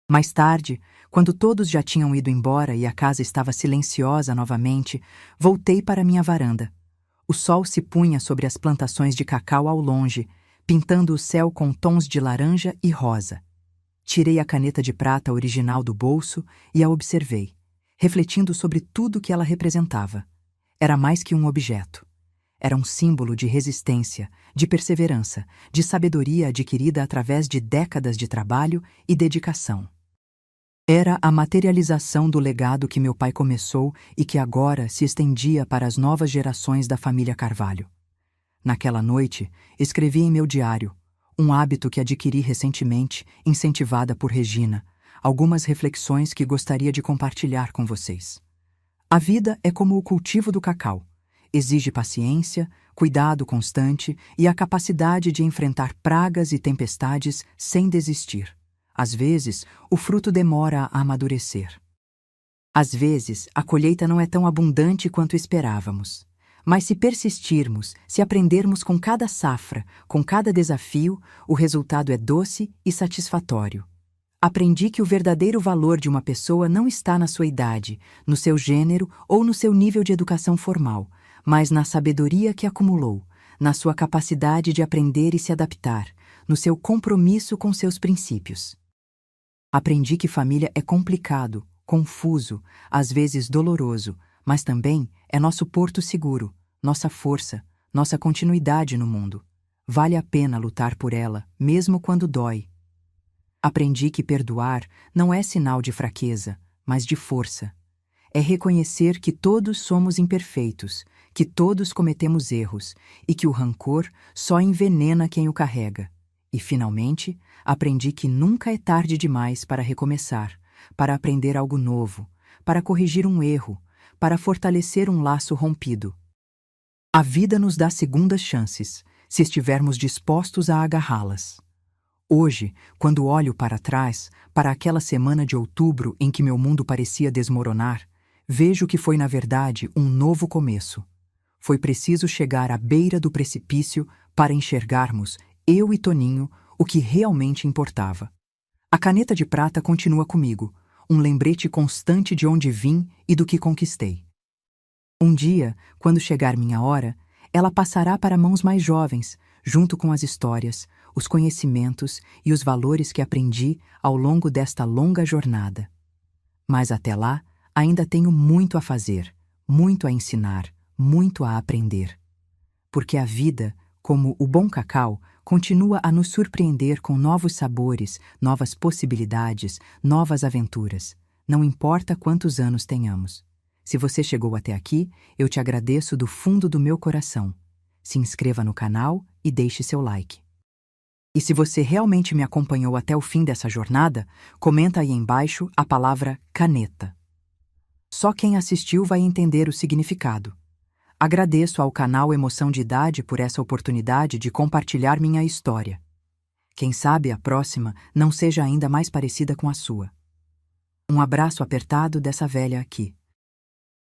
Speaker 1: Mais tarde, quando todos já tinham ido embora e a casa estava silenciosa novamente, voltei para minha varanda. O sol se punha sobre as plantações de cacau ao longe, pintando o céu com tons de laranja e rosa. Tirei a caneta de prata original do bolso e a observei, refletindo sobre tudo que ela representava. Era mais que um objeto. Era um símbolo de resistência, de perseverança, de sabedoria adquirida através de décadas de trabalho e dedicação. Era a materialização do legado que meu pai começou e que agora se estendia para as novas gerações da família Carvalho. Naquela noite, escrevi em meu diário, um hábito que adquiri recentemente, incentivada por Regina, algumas reflexões que gostaria de compartilhar com vocês. A vida é como o cultivo do cacau. Exige paciência, cuidado constante e a capacidade de enfrentar pragas e tempestades sem desistir. Às vezes, o fruto demora a amadurecer. Às vezes, a colheita não é tão abundante quanto esperávamos. Mas se persistirmos, se aprendermos com cada safra, com cada desafio, o resultado é doce e satisfatório. Aprendi que o verdadeiro valor de uma pessoa não está na sua idade, no seu gênero ou no seu nível de educação formal, mas na sabedoria que acumulou, na sua capacidade de aprender e se adaptar, no seu compromisso com seus princípios. Aprendi que família é complicado, confuso, às vezes doloroso, mas também é nosso porto seguro, nossa força, nossa continuidade no mundo. Vale a pena lutar por ela, mesmo quando dói. Aprendi que perdoar não é sinal de fraqueza, mas de força. É reconhecer que todos somos imperfeitos, que todos cometemos erros e que o rancor só envenena quem o carrega. E, finalmente, aprendi que nunca é tarde demais para recomeçar, para aprender algo novo, para corrigir um erro, para fortalecer um laço rompido. A vida nos dá segundas chances, se estivermos dispostos a agarrá-las. Hoje, quando olho para trás, para aquela semana de outubro em que meu mundo parecia desmoronar, vejo que foi, na verdade, um novo começo. Foi preciso chegar à beira do precipício para enxergarmos, eu e Toninho, o que realmente importava. A caneta de prata continua comigo, um lembrete constante de onde vim e do que conquistei. Um dia, quando chegar minha hora, ela passará para mãos mais jovens, junto com as histórias, os conhecimentos e os valores que aprendi ao longo desta longa jornada. Mas até lá, ainda tenho muito a fazer, muito a ensinar, muito a aprender. Porque a vida, como o bom cacau, continua a nos surpreender com novos sabores, novas possibilidades, novas aventuras. Não importa quantos anos tenhamos. Se você chegou até aqui, eu te agradeço do fundo do meu coração. Se inscreva no canal e deixe seu like. E se você realmente me acompanhou até o fim dessa jornada, comenta aí embaixo a palavra caneta. Só quem assistiu vai entender o significado. Agradeço ao canal Emoção de Idade por essa oportunidade de compartilhar minha história. Quem sabe a próxima não seja ainda mais parecida com a sua. Um abraço apertado dessa velha aqui.